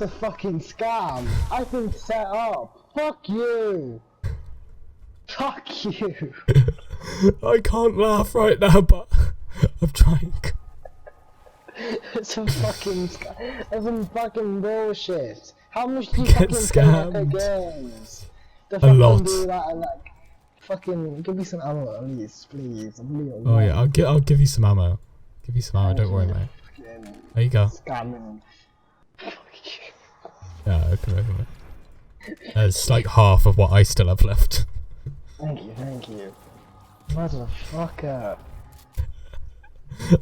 a fucking scam. I've been set up. Fuck you. Fuck you. I can't laugh right now, but I'm trying. It's some fucking it's some fucking bullshit. How much do you Get fucking scammed. play games? To A fucking lot. do that and like fucking give me some ammo at least, please. Oh yeah, I'll give you some ammo. Give you some ammo, don't worry, mate. There you go. Scamming. Yeah, okay. There's like half of what I still have left. Thank you. Motherfucker.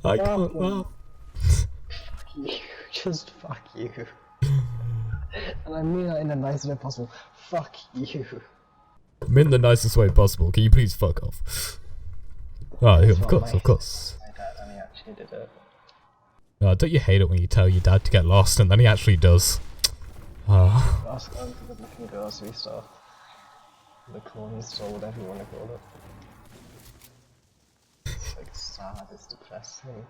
I can't laugh. Fuck you. Just fuck you. And I mean that in the nicest way possible. Fuck you. I'm in the nicest way possible. Can you please fuck off? Oh, yeah, of course. My dad only actually did it. Oh, don't you hate it when you tell your dad to get lost and then he actually does? Ah. I was going to the looking grocery store. The corner store, whatever you want to call it. It's like sad, it's depressing.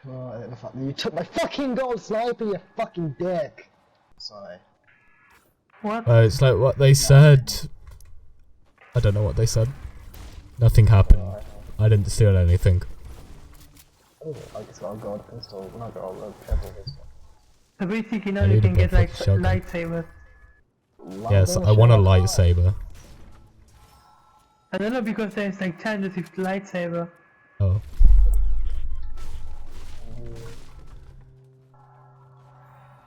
Oh, and the fact that you took my fucking gold sniper, you fucking dick! Sorry. What? It's like what they said. I don't know what they said. Nothing happened. I didn't steal anything. Oh, I just got a gold pistol, not gold, a purple pistol. So basically now I you need a can get like perfect shotgun. lightsaber. Yes, I want a lightsaber. I don't know because there's like challenges with lightsaber. Oh.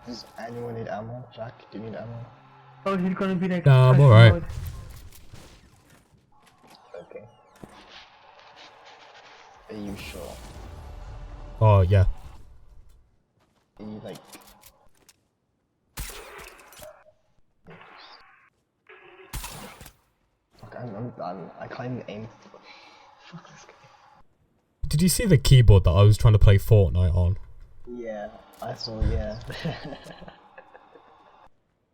Does anyone need ammo? Jack, do you need ammo? Oh, he's gonna be like. Nah, I'm custom alright. mode. Okay. Are you sure? Oh, yeah. Are you like... Fuck, I can't even aim. Fuck this game. Did you see the keyboard that I was trying to play Fortnite on? Yeah, I saw, yeah.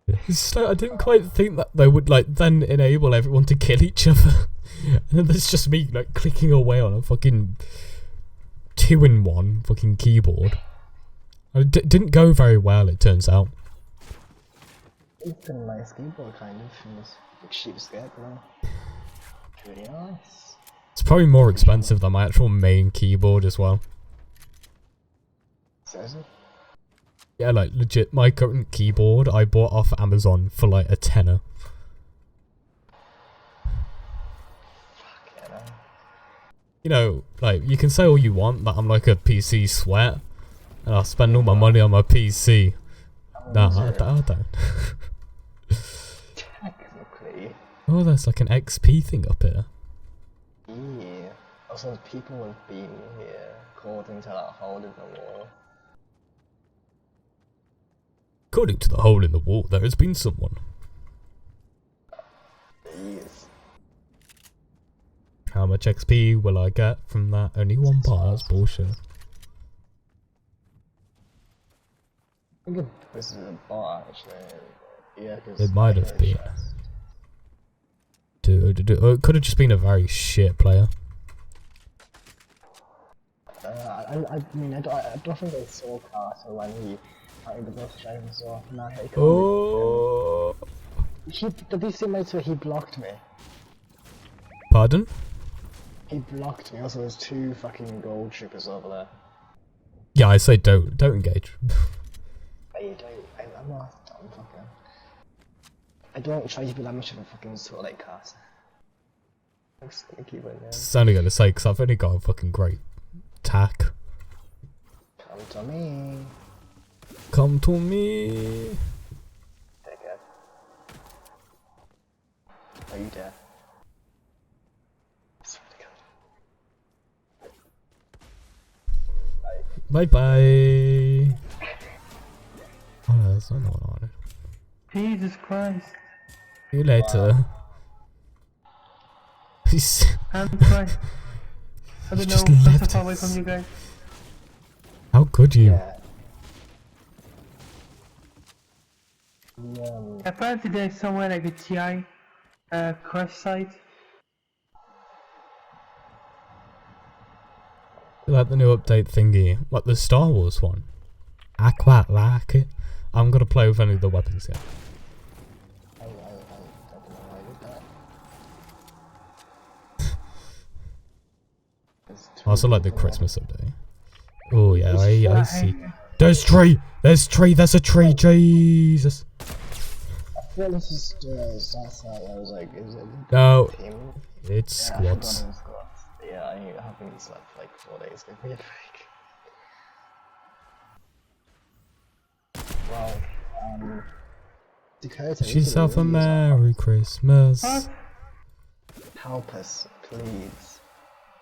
It's just like, I didn't quite think that they would like then enable everyone to kill each other. And then there's just me like clicking away on a fucking 2-in-1 fucking keyboard. It didn't go very well, it turns out. It's a nice keyboard, kind of. It's like sheepskin, though. Pretty nice. It's probably more expensive than my actual main keyboard as well. Seriously? Yeah, like legit, my current keyboard I bought off Amazon for like a tenner. Fuck yeah, You know, like, you can say all you want that I'm like a PC sweat, and I'll spend all my money on my PC. Nah, I don't. Technically. Oh, there's like an XP thing up here. Yeah. Also, people have been here according to that hole in the wall. According to the hole in the wall, there has been someone. Yes. How much XP will I get from that? Only one bar, that's bullshit. I think this is a bar, actually. Yeah, because It might have been. It could have just been a very shit player. I mean, I don't think I saw Carter when he fighting the boss driver, so now he can't. Oh. Did you see my where he blocked me? Pardon? He blocked me. Also, there's 2 fucking gold troopers over there. Yeah, I say don't engage. I'm not dumb fucking. I don't try to be that much of a fucking sword cast. I'm just gonna keep it there. It's only gonna say because I've only got a fucking great attack. Come to me. Come to me. Take it. Are you dead? I swear to God. Bye bye. Oh no, that's not what I wanted. Jesus Christ. See you later. Wow. I'm fine. I don't know, I'm so far away from you guys. How could you? Apparently there's somewhere like a TI crash site. Like the new update thingy, like the Star Wars one. I quite like it. I'm gonna play with any of the weapons yet. I also like the Christmas update. Oh yeah, I see. There's tree! There's tree! There's a tree! Jesus! I feel this is that's how I was like, is it? No, it's squads. Yeah, I haven't slept for like 4 days. Give me a break. Well, Dakota. She's have a Merry Christmas. What? Help us, please.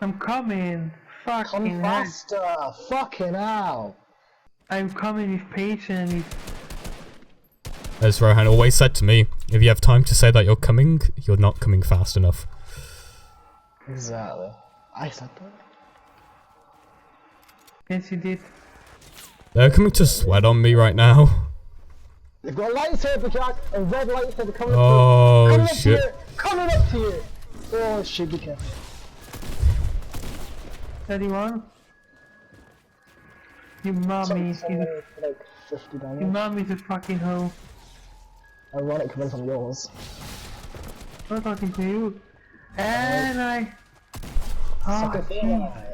I'm coming. Fucking Come faster! Fucking hell! I'm coming with patience. As Rohan always said to me, if you have time to say that you're coming, you're not coming fast enough. Exactly. I said that. Yes, you did. They're coming to sweat on me right now. They've got a lightsaber, Jack, a red lightsaber coming up to you. Coming up to you! Oh shit, be careful. 31? Your mommy's like 50 damage. Your mommy's a fucking hoe. Ironic coming from yours. I'm not talking to you. And I...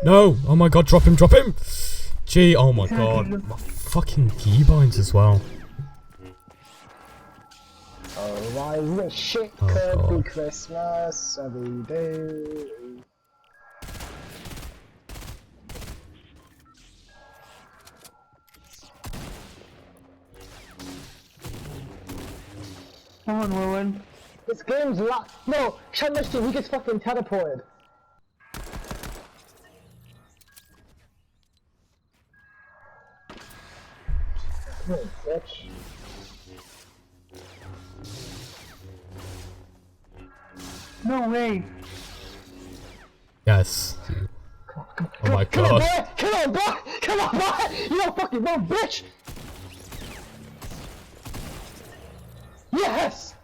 No! Oh my god, drop him, drop him! Gee, oh my god. My fucking keybinds as well. Alright, this shit could be Christmas every day. Come on, Rowan. This game's no, Chemistry, he gets fucking teleported. Bitch. No way. Yes. my god. Come on, boy! Come on, boy! You don't fucking run, bitch! Yes!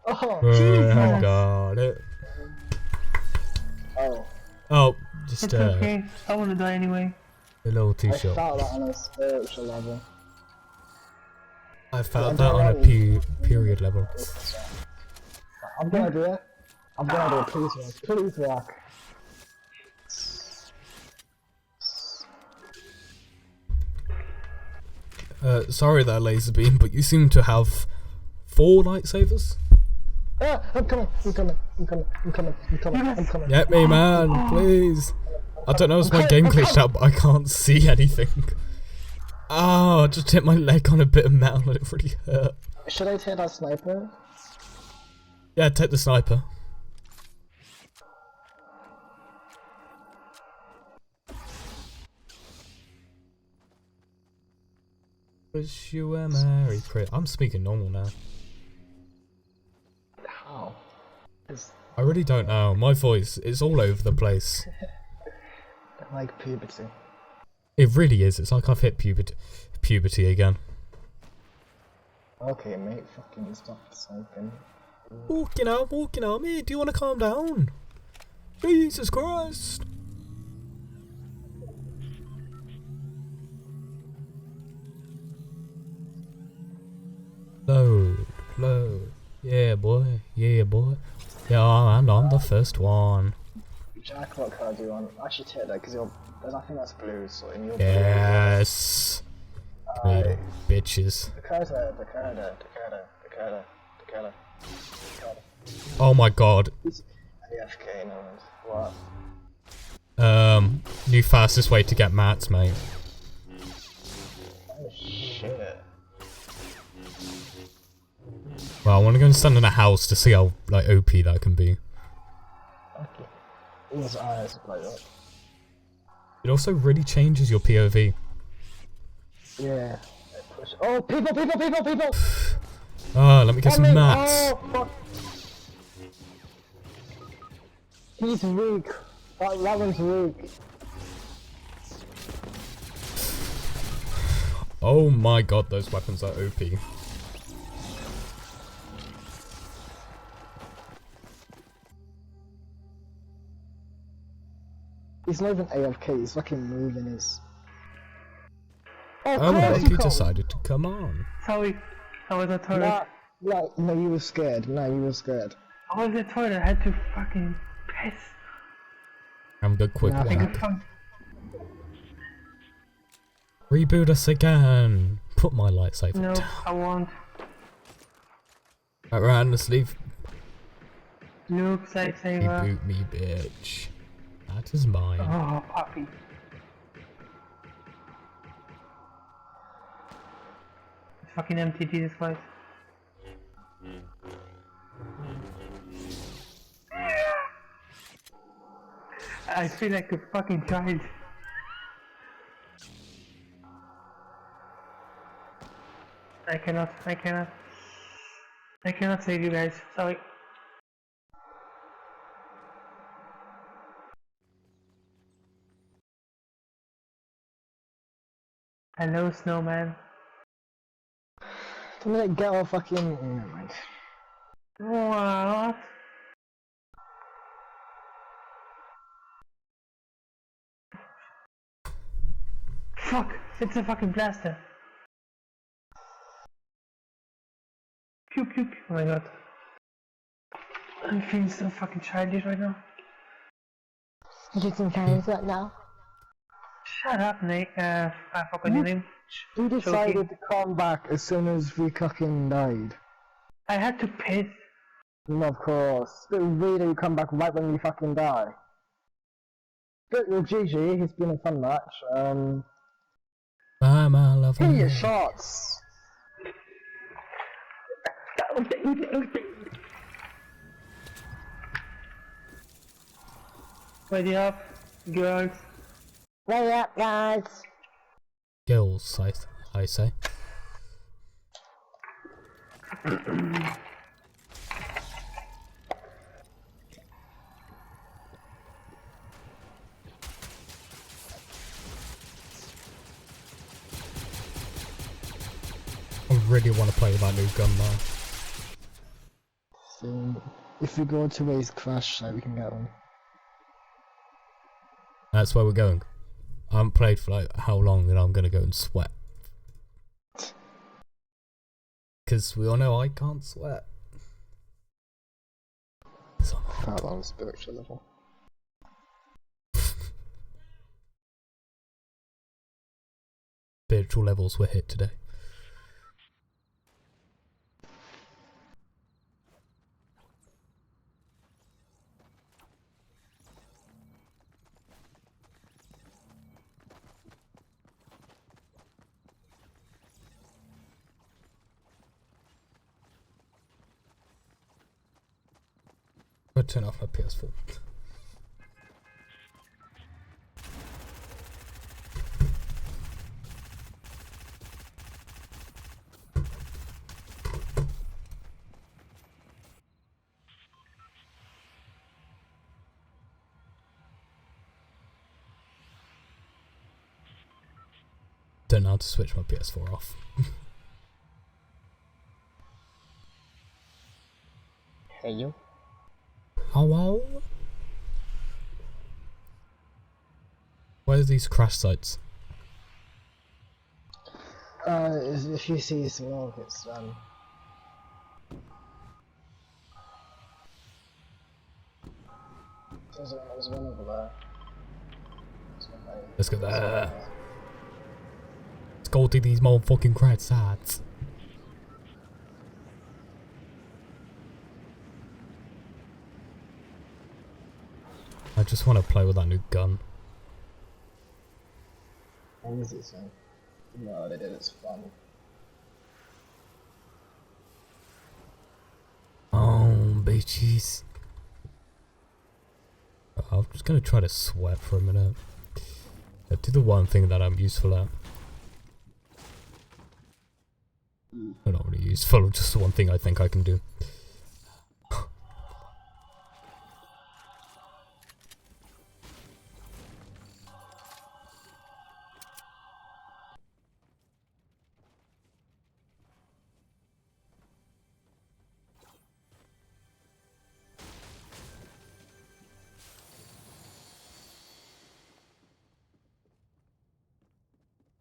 Oh, Jesus! I got it. Oh. Oh, just It's okay. I wanna die anyway. a little too I short. felt that on a spiritual level. I felt that on a period level. I'm gonna do it. I'm gonna do it. Please work. Please work. Sorry there, laser beam, but you seem to have 4 lightsabers. Ah, I'm coming. I'm coming. I'm coming. I'm coming. I'm coming. I'm coming. Get me, man, please. I don't know if my game glitched out, but I can't see anything. Oh, I just hit my leg on a bit of metal and it really hurt. Should I take that sniper? Yeah, take the sniper. Wish you a Merry Christmas. I'm speaking normal now. How? I really don't know. My voice is all over the place. Like puberty. It really is. It's like I've hit puberty again. Okay, mate, fucking stop sniping. Walking out, mate. Do you want to calm down? Jesus Christ. Load. Yeah, boy. Yeah, boy. Yeah, and I'm the first one. Jack, what card do you want? Actually, take that because you're. I think that's blue, so in your yes. Little bitches. Dakota. Oh my god. AFK, no. What? New fastest way to get mats, mate. Oh shit. Well, I want to go and stand in a house to see how like OP that can be. Okay. His eyes like that. It also really changes your POV. Yeah. Oh, people! Ah, let me get some mats. Oh, fuck. He's weak. That one's weak. Oh my god, those weapons are OP. He's not even AFK, he's fucking moving his... Oh, well, he decided to come on. Sorry, I was a turret. No, you were scared. No, you were scared. I was a turret, I had to fucking piss. I'm good quick Nah, back. Reboot us again. Put my lightsaber No, down. I won't. Alright, let's leave. Luke's lightsaber. Reboot me, bitch. That is mine. Oh, puppy. It's fucking empty, Jesus Christ. I feel like a fucking child. I cannot save you guys, sorry. Hello, snowman. Can we get our fucking... Never mind. What? Fuck! It's a fucking blaster! Pew pew pew! Oh my god. I'm feeling so fucking childish right now. You getting childish right now? Shut up, Nate. I forgot your name. You decided to come back as soon as we fucking died. I had to piss. No, of course. It's a bit weird that you come back right when you fucking die. But well, GG, it's been a fun match. Bye, my love. Hit your shots! Ready up, girls. Ready up, guys! Girls, I say. really want to play with that new gun though. So, if we go to Waze Crash site, we can get one. That's where we're going. I haven't played for like how long, and I'm gonna go and sweat. Because we all know I can't sweat. How long spiritual level? Spiritual levels were hit today. I'll turn off my PS4. Don't know how to switch my PS4 off. Hey you. Hello? Where's these crash sites? If you see smoke, it's there's one over there. Let's go there. Let's go to these motherfucking crash sites. I just want to play with that new gun. How is it, son? No, they did, it's fun. Oh, bitches. I'm just gonna try to sweat for a minute. I do the one thing that I'm useful at. I'm not really useful, just the one thing I think I can do.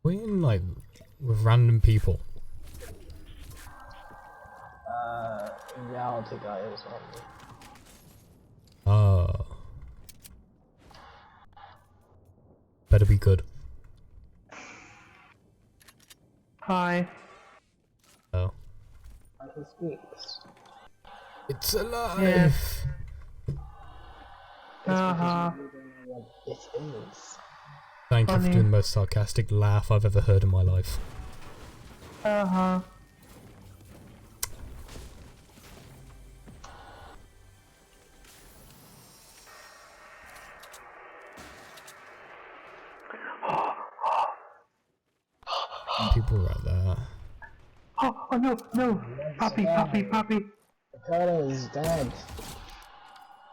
We're in like with random people. Yeah, I'll take that as well. Oh. Better be good. Hi. Oh. I can speak. It's alive! Yeah. It is. Thank you for doing the most sarcastic laugh I've ever heard in my life. People right there. Oh no, no! Puppy. The colonel is dead.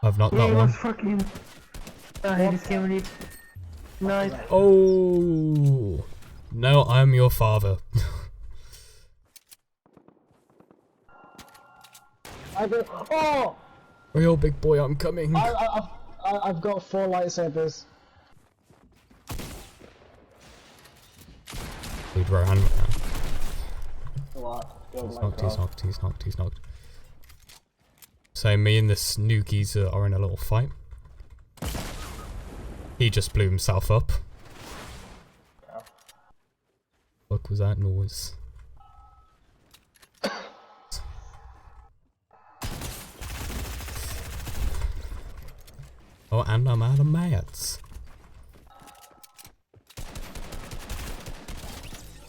I've not He got one. was fucking... he just came and nice. Oh no, I'm your father. Oh! Real big boy, I'm coming. I've got 4 lightsabers. Lead right hand now. What? He's knocked. So me and this new geezer are in a little fight. He just blew himself up. Yeah. What was that noise? Oh, and I'm out of mats.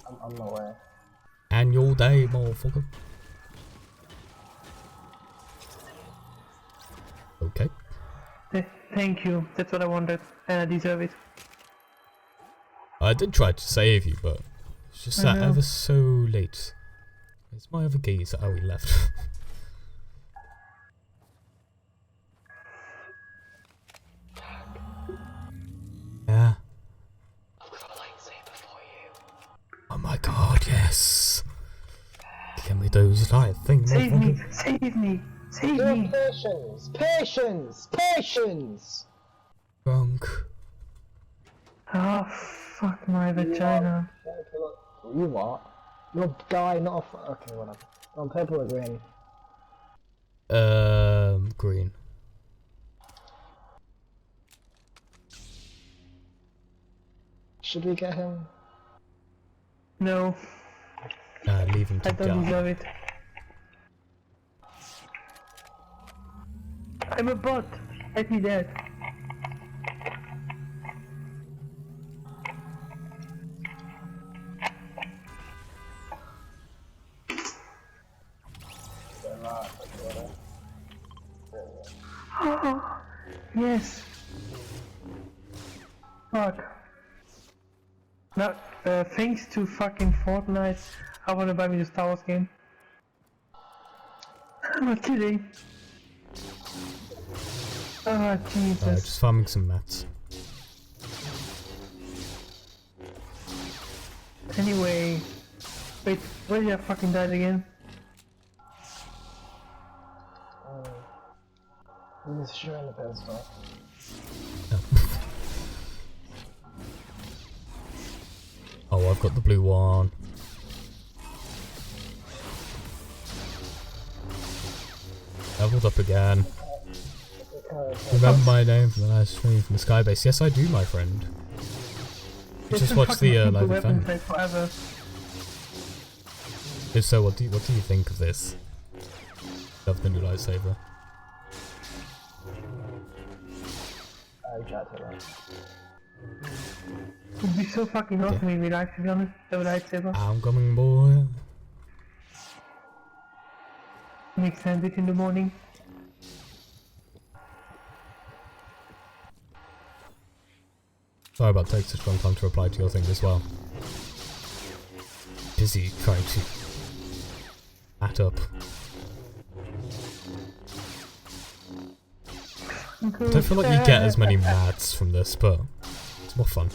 I'm on my way. Annual day, motherfucker. Okay. Thank you. That's what I wanted, and I deserve it. I did try to save you, but it's just that ever so late. It's my other geezer. Oh, he left. Yeah. I've got a lightsaber for you. Oh my god, yes. Destroy those light things. Save me! Save me! Save me! Patience! Patience! Patience! Drunk. Oh, fuck my vagina. You what? You're guy, not a okay, whatever. On purple or green? Green. Should we get him? No. Leave him to I don't die. deserve it. I'm a bot. Let me dead. Oh, yes. Fuck. Now, thanks to fucking Fortnite, I wanna buy me the Star Wars game. I'm not kidding. Oh, Jesus. Just farming some mats. Anyway, wait, where did I fucking died again? He's shooting the pistol. Oh, I've got the blue one. Leveled up again. Remember my name from the last stream from the Skybase? Yes, I do, my friend. You just watched the live event. If so, what do you think of this? Of the new lightsaber? It would be so fucking awesome if we like, to be honest, the lightsaber. I'm coming, boy. Make sandwich in the morning. Sorry about taking such a long time to reply to your thing as well. Busy trying to add up. I don't feel like you get as many mats from this, but it's more fun.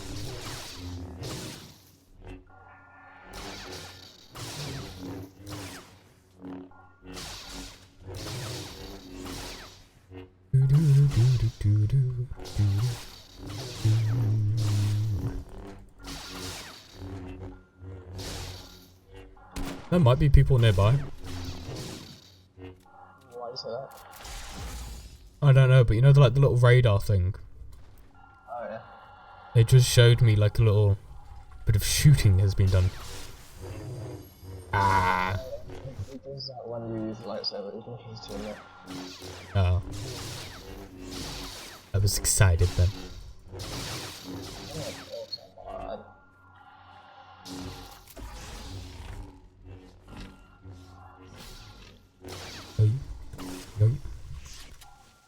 There might be people nearby. Why is that? I don't know, but you know the little radar thing? Oh yeah. It just showed me like a little bit of shooting has been done. Ah. It does that when you use the lightsaber, even if it's too late. Oh. I was excited then.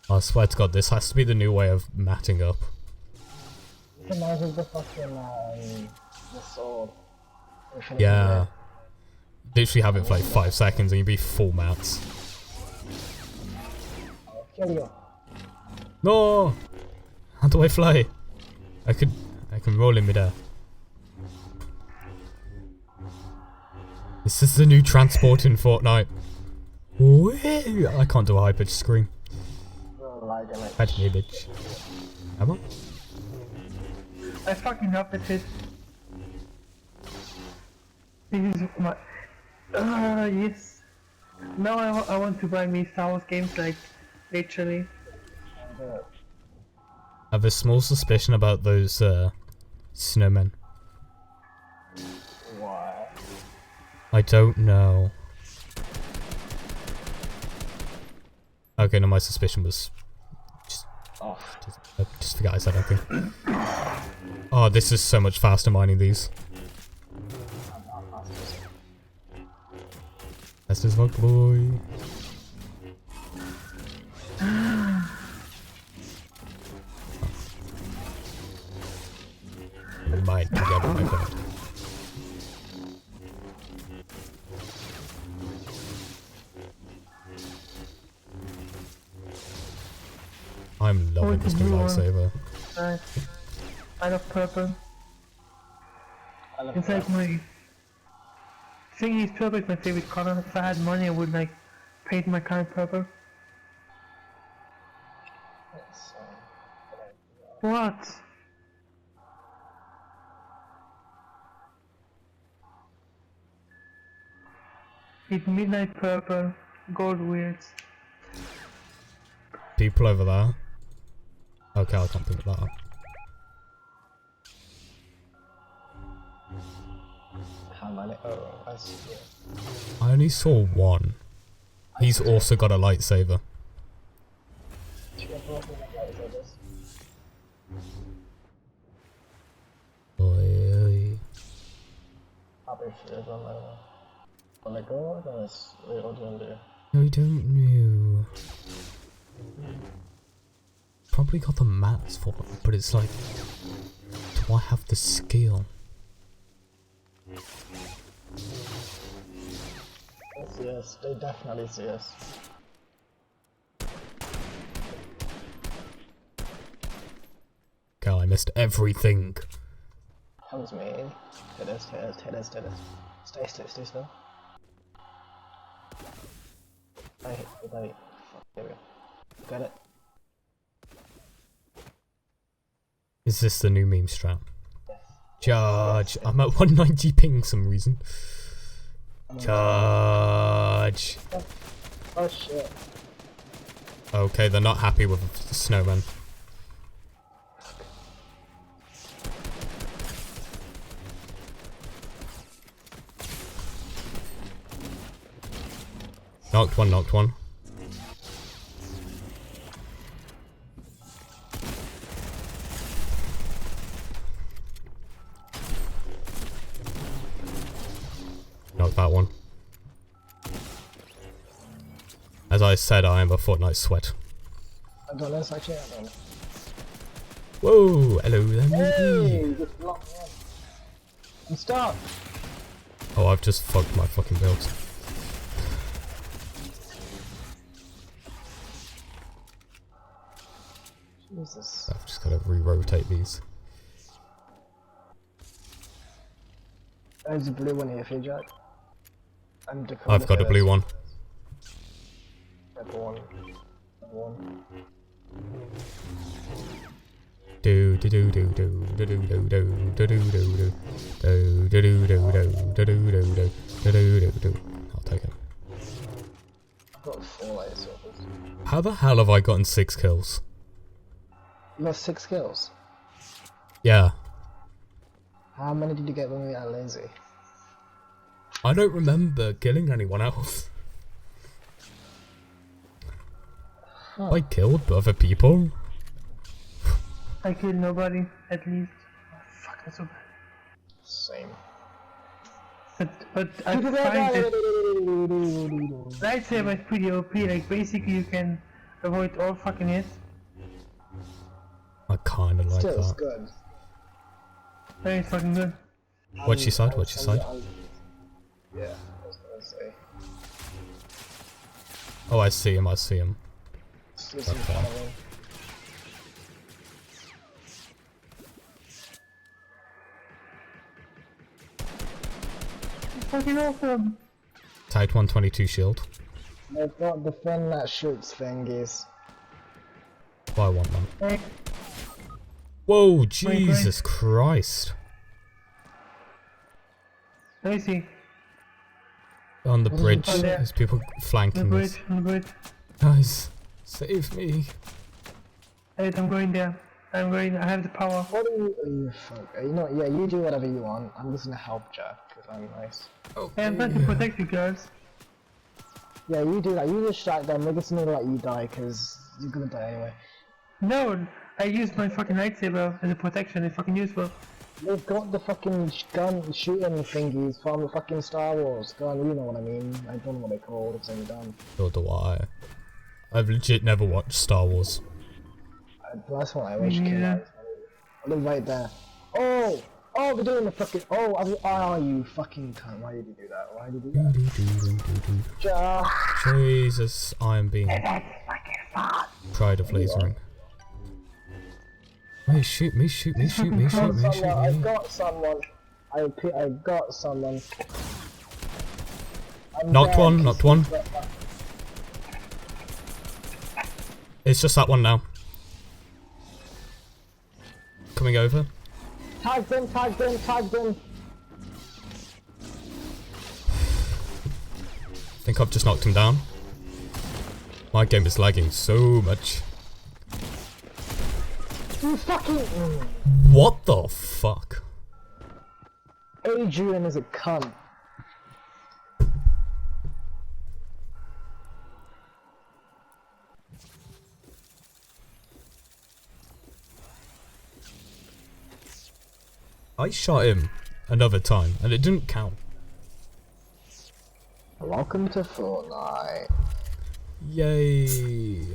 I swear to God, this has to be the new way of matting up. Reminds the fucking the sword. Yeah. Literally have it for like 5 seconds and you'd be full mats. I'll kill you. No! How do I fly? I can roll in midair. This is the new transport in Fortnite. Whee! I can't do a high-pitched scream. Catch me, bitch. Am I? I fucking love it. This is my... yes. Now I want to buy me Star Wars games, like, literally. I have a small suspicion about those, snowmen. Why? I don't know. Okay, no, my suspicion was just forgot I said anything. Oh, this is so much faster mining these. Fast as fuck, boy. Mine together, my friend. I'm loving this new lightsaber. Nice. I love purple. It's like my Thing is, purple is my favorite color. If I had money, I would like paint my car purple. What? It's midnight purple, gold wheels. People over there. Okay, I can't pick that up. How many? Oh, I see. I only saw one. He's also got a lightsaber. Oi. I don't know. Probably got the mats for it, but it's like, do I have the skill? Yes, they definitely see us. God, I missed everything. Comes me. Hit us. Stay still. I hit the bait. There we go. Got it. Is this the new meme strat? Yes. Charge! I'm at 190 ping for some reason. Charge! Oh shit. Okay, they're not happy with the snowman. Knocked one. Knocked that one. As I said, I am a Fortnite sweat. I don't know, it's actually, I don't know. Whoa, hello there, Hey, maybe. just blocked me in. And stop! Oh, I've just fucked my fucking build. Jesus. I've just gotta re-rotate these. There's a blue one here for you, Jack. I've got a blue one. Purple one. Do do do do do do do do do do do do do do do do do do do do. I'll take it. I've got 4 light swappers. How the hell have I gotten 6 kills? You got 6 kills? Yeah. How many did you get when we got lazy? I don't remember killing anyone else. Huh. I killed other people. I killed nobody, at least. Oh, fuck, that's so bad. Same. But I find that lightsaber is pretty OP, like basically you can avoid all fucking hits. I kinda like Still, it's that. good. Very fucking good. What's your side? What's your side? Yeah, I was gonna say. Oh, I see him, I see him. Just in front of me. Fucking awesome! Type 122 shield. They've got the thing that shoots thingies. I want them. Hey. Whoa, Jesus Christ. Let me see. On the bridge, Oh, there's people flanking us. On the bridge. Guys, save me. Wait, I'm going there. I have the power. What are you fuck? You know, yeah, you do whatever you want. I'm just gonna help Jack, because I'm nice. Hey, I'm trying to protect you girls. Yeah, you do that. You distract them. They're just gonna let you die, because you're gonna die anyway. No, I used my fucking lightsaber as a protection. It's fucking useful. They've got the fucking gun shooting thingies from the fucking Star Wars gun, you know what I mean? I don't know what they're called, it's only done. Or do I? I've legit never watched Star Wars. The last one I wish came out. I live right there. Oh! Oh, they're doing the fucking. Oh, you fucking cunt. Why did you do that? Why did you do that? Jesus, I am being pride of lasering. Hey, shoot me, shoot me, shoot me, shoot me, shoot me. I've got someone. I got someone. Knocked one, knocked one. It's just that one now. Coming over. Tagged him, tagged him, tagged him. I think I've just knocked him down. My game is lagging so much. You fucking... What the fuck? Adrian is a cunt. I shot him another time and it didn't count. Welcome to Fortnite. Yay.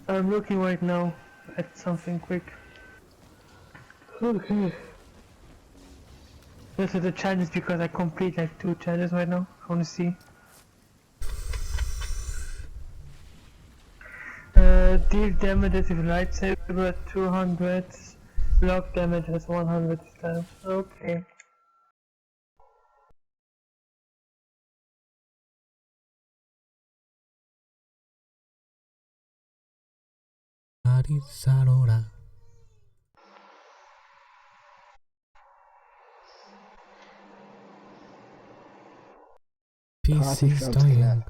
I'm looking right now at something quick. Okay. This is a challenge because I complete like 2 challenges right now. I wanna see. Deal damage with lightsaber at 200. Block damage as 100 times. Okay. PC's dying.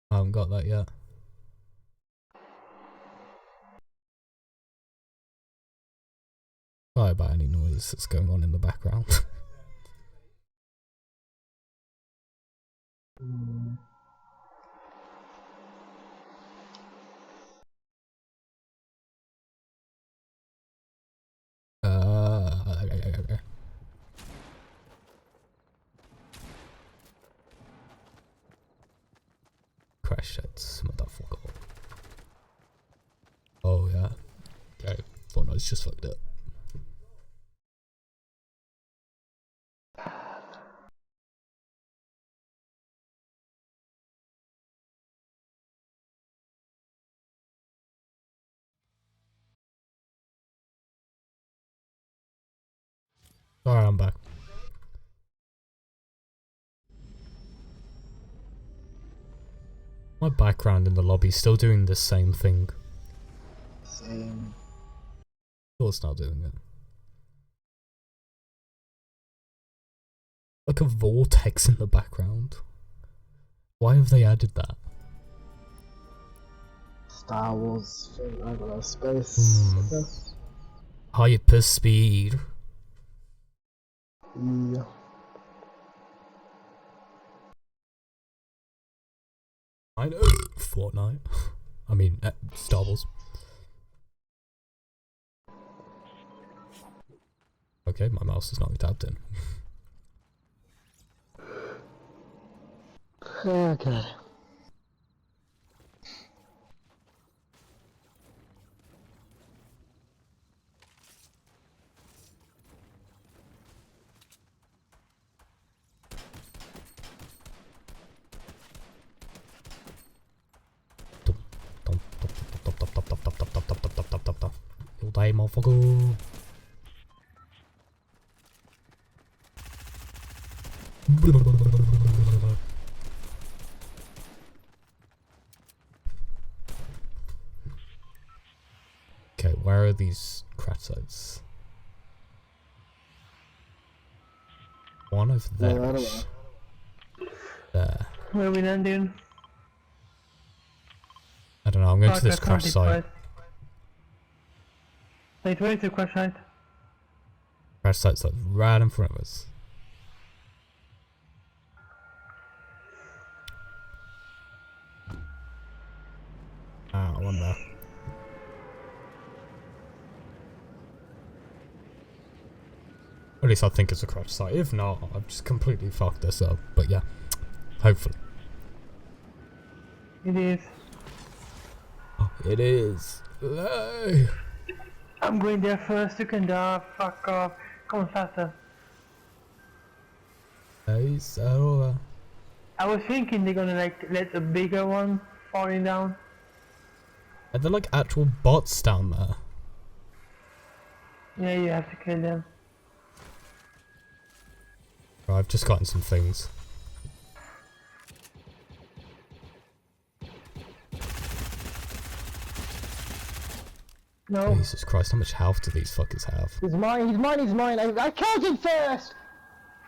I haven't got that yet. Sorry about any noise that's going on in the background. Okay. Crash hits, motherfucker. Oh yeah. Okay, Fortnite's just fucked up. Alright, I'm back. My background in the lobby still doing the same thing. Same. Sure, it's not doing it. Like a vortex in the background. Why have they added that? Star Wars thing, I don't know, space. Hyper speed. Yeah. I know. Fortnite. I mean, Star Wars. Okay, my mouse is not tapped in. Okay. You'll die, motherfucker. Okay, where are these craft sites? One of them. There. Where are we landing? I don't know, I'm going to this crash site. Wait, where is the crash site? Crash site's like right in front of us. Ah, one there. At least I think it's a crash site. If not, I've just completely fucked this up. But yeah, hopefully. It is. Oh, it is. No. I'm going there first, you can die, fuck off. Come on, faster. Hey, so, I was thinking they're gonna like let a bigger one falling down. are there like actual bots down there? Yeah, you have to kill them. I've just gotten some things. No. Jesus Christ, how much health do these fuckers have? He's mine, he's mine, he's mine. I killed him first!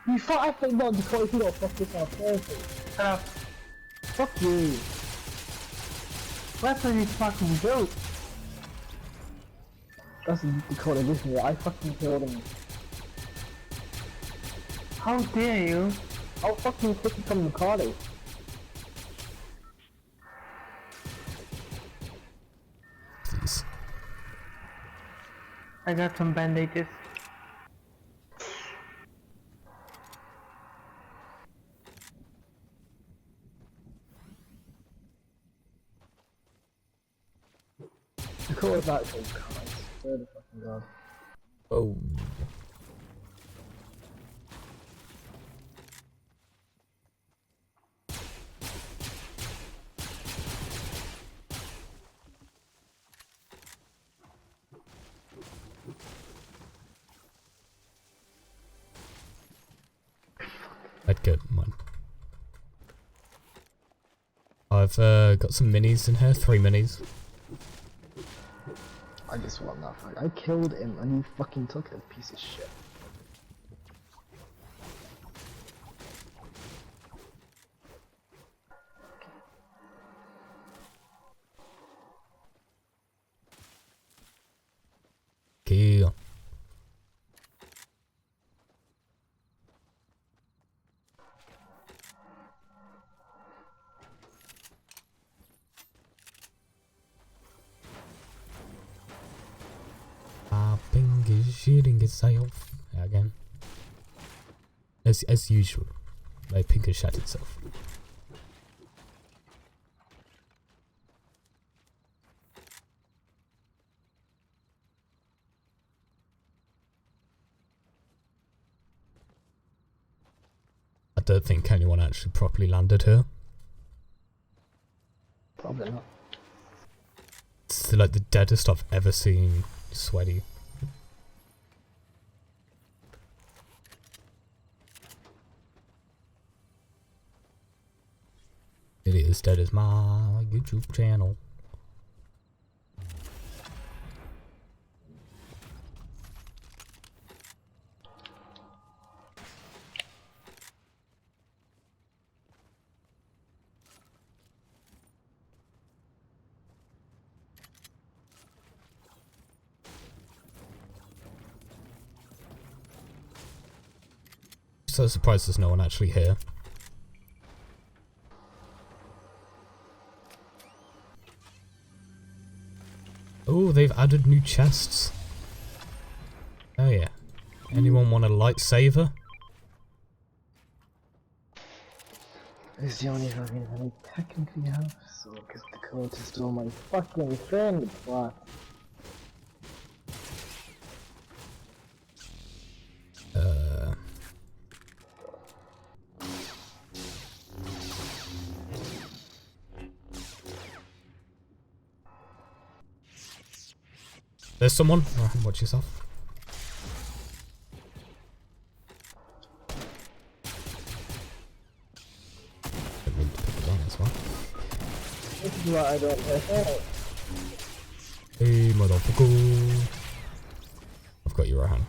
You thought I think not before you don't fuck yourself first. Shut up. Fuck you. What are you fucking do? That's the code of this. I fucking killed him. How dare you? I'll fucking take it from the party. Please. I got some bandages. The code of actual cards. Swear to fucking god. Oh. Medkit, man. I've got some minis in here, 3 minis. I just want that fuck. I killed him and you fucking took it, piece of shit. Kill. Popping is shooting itself again. As usual, my pink has shot itself. I don't think anyone actually properly landed here. Probably not. It's like the deadest I've ever seen sweaty. It is dead as my YouTube channel. So surprised there's no one actually here. Oh, they've added new chests. Oh yeah. Anyone want a lightsaber? It's the only fucking thing I technically have, so because the code is still my fucking friend, but there's someone. Oh, watch yourself. I need to pick it on as well. this is what I don't know. Hey, motherfucker. I've got you right hand.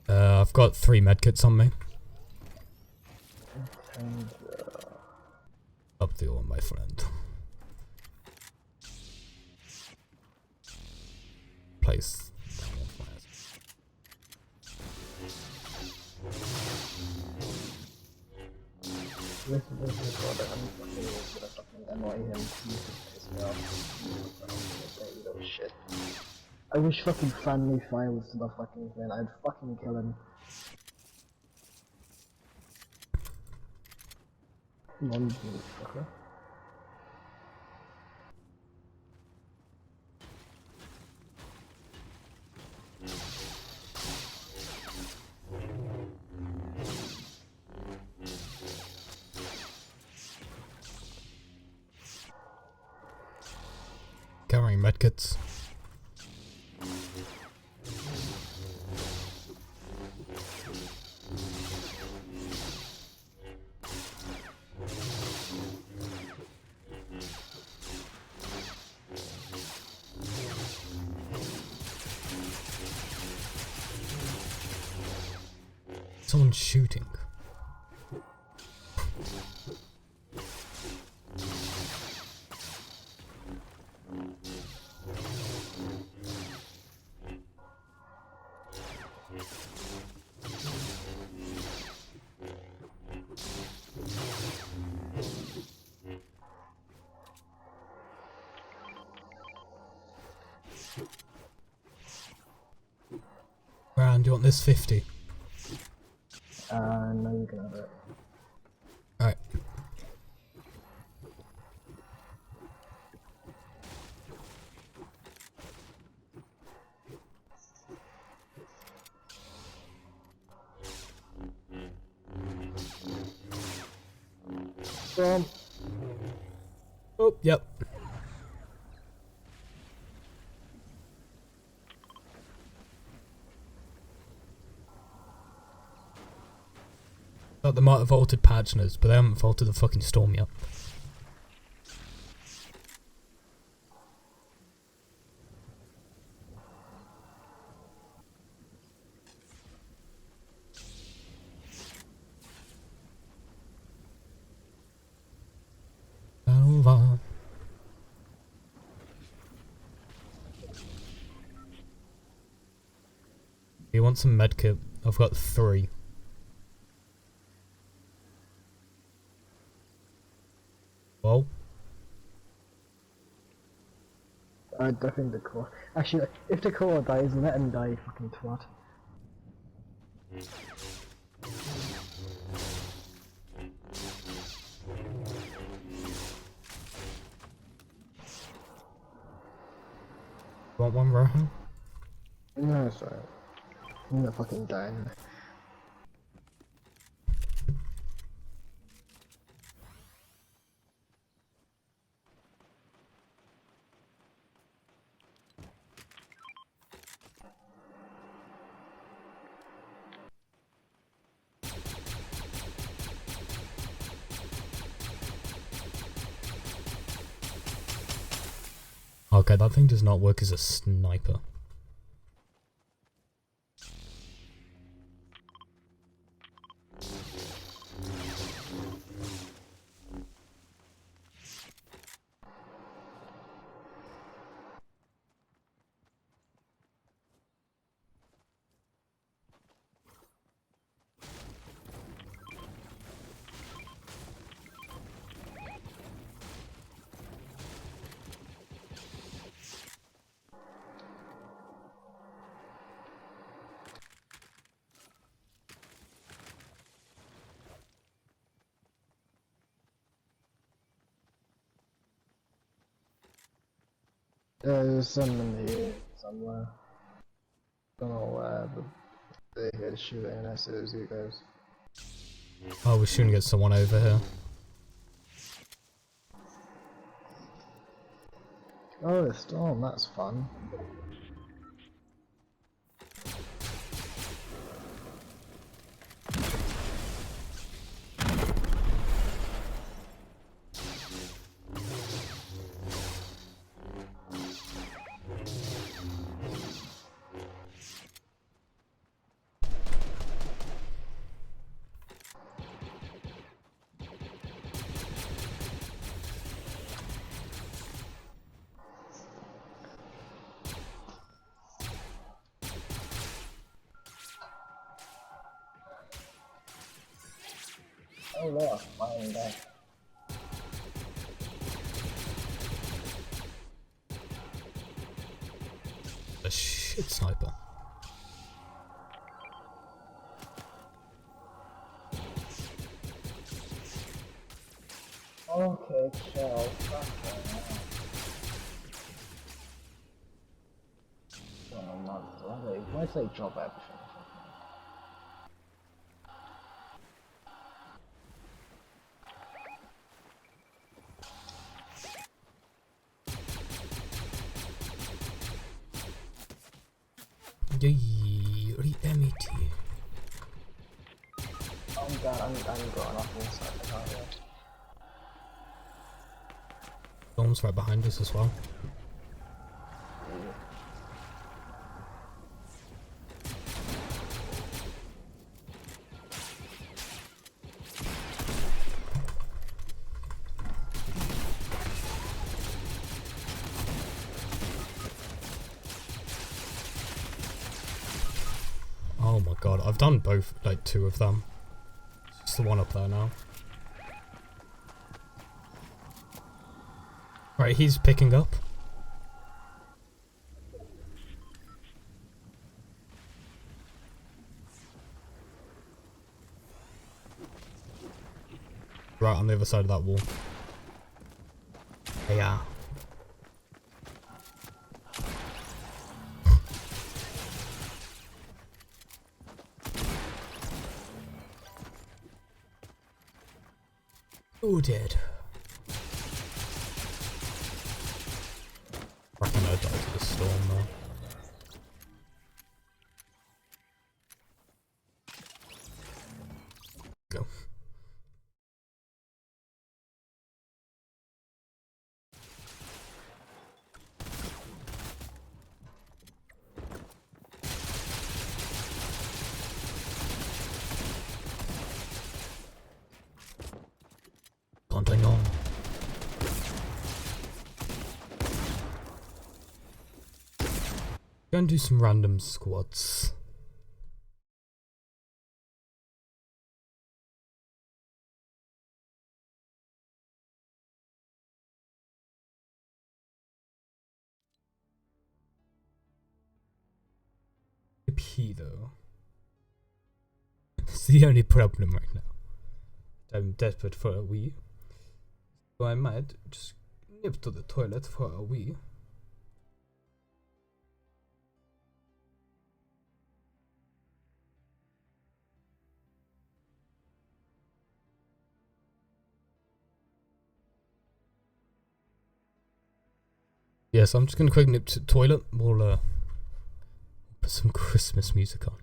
I've got 3 medkits on me. And, Up the one, my friend. Place. this is what I'm fucking annoy him. He's piss me off. Shit. I wish fucking friendly fire was the fucking thing. I'd fucking kill him. One fucker. medkits. Someone's shooting. Brown, do you want this 50? No, you can have it. Alright. Storm. Oh, yep. Thought they might have vaulted Patchners, but they haven't vaulted the fucking Storm yet. Over. You want some medkit? I've got 3. Well, I don't think the core. Actually, if the core dies, let him die, fucking twat. want one, Rohan? No, it's alright. I'm gonna fucking die. Okay, that thing does not work as a sniper. There's some in the somewhere. Don't know where, but they're here to shoot it unless it was you guys. Oh, we're shooting at someone over here. Oh, the storm, that's fun. Oh, look, flying back. A shit sniper. Okay, chill. Fucking hell. Oh, not why did they drop everything? Yay, reality. I'm done. I'm going off inside the car. Storm's right behind us as well. Oh my god, I've done both, like 2 of them. It's just the one up there now. Right, he's picking up. Right on the other side of that wall. Yeah. Who did? I reckon I'd die to the storm though. Go. Continuons. Go and do some random squads. P though. It's the only problem right now. I'm desperate for a wee. So I might just nip to the toilet for a wee. Yeah, so I'm just gonna quick nip to the toilet. We'll put some Christmas music on.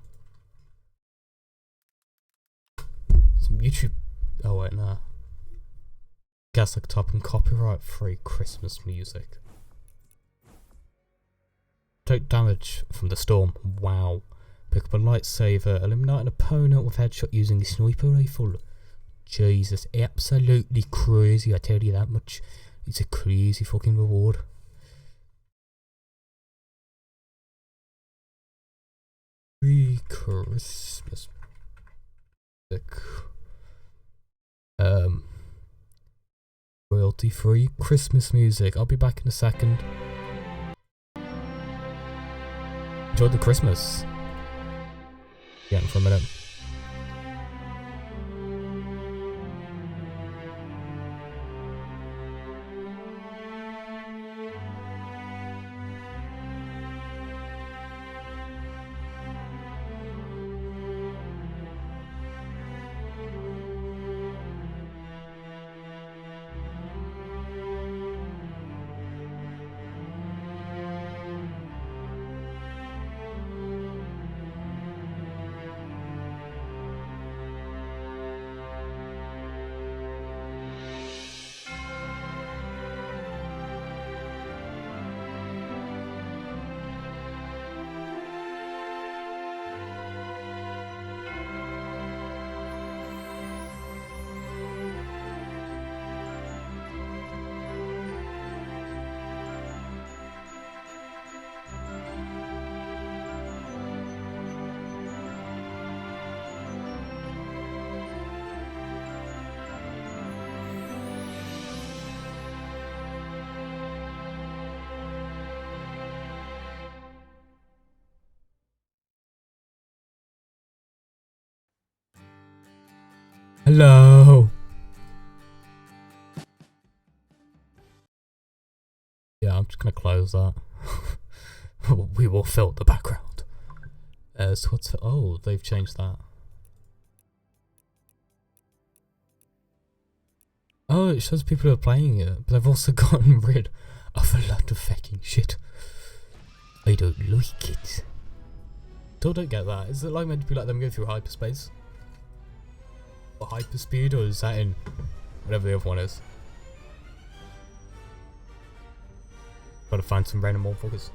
Some YouTube. Oh wait, nah. Gas like top and copyright free Christmas music. Take damage from the storm. Wow. Pick up a lightsaber. Eliminate an opponent with headshot using the sniper rifle. Jesus, absolutely crazy. I tell you that much. It's a crazy fucking reward. Free Christmas music. Royalty free Christmas music. I'll be back in a second. Enjoy the Christmas. Yeah, for a minute. Hello. Yeah, I'm just gonna close that. We will fill the background. So what's oh, they've changed that. Oh, it shows people who are playing it, but they've also gotten rid of a lot of fucking shit. I don't like it. Still don't get that. Is it like meant to be like them go through hyperspace? Or hyperspeed, or is that in whatever the other one is? Gotta find some random motherfuckers.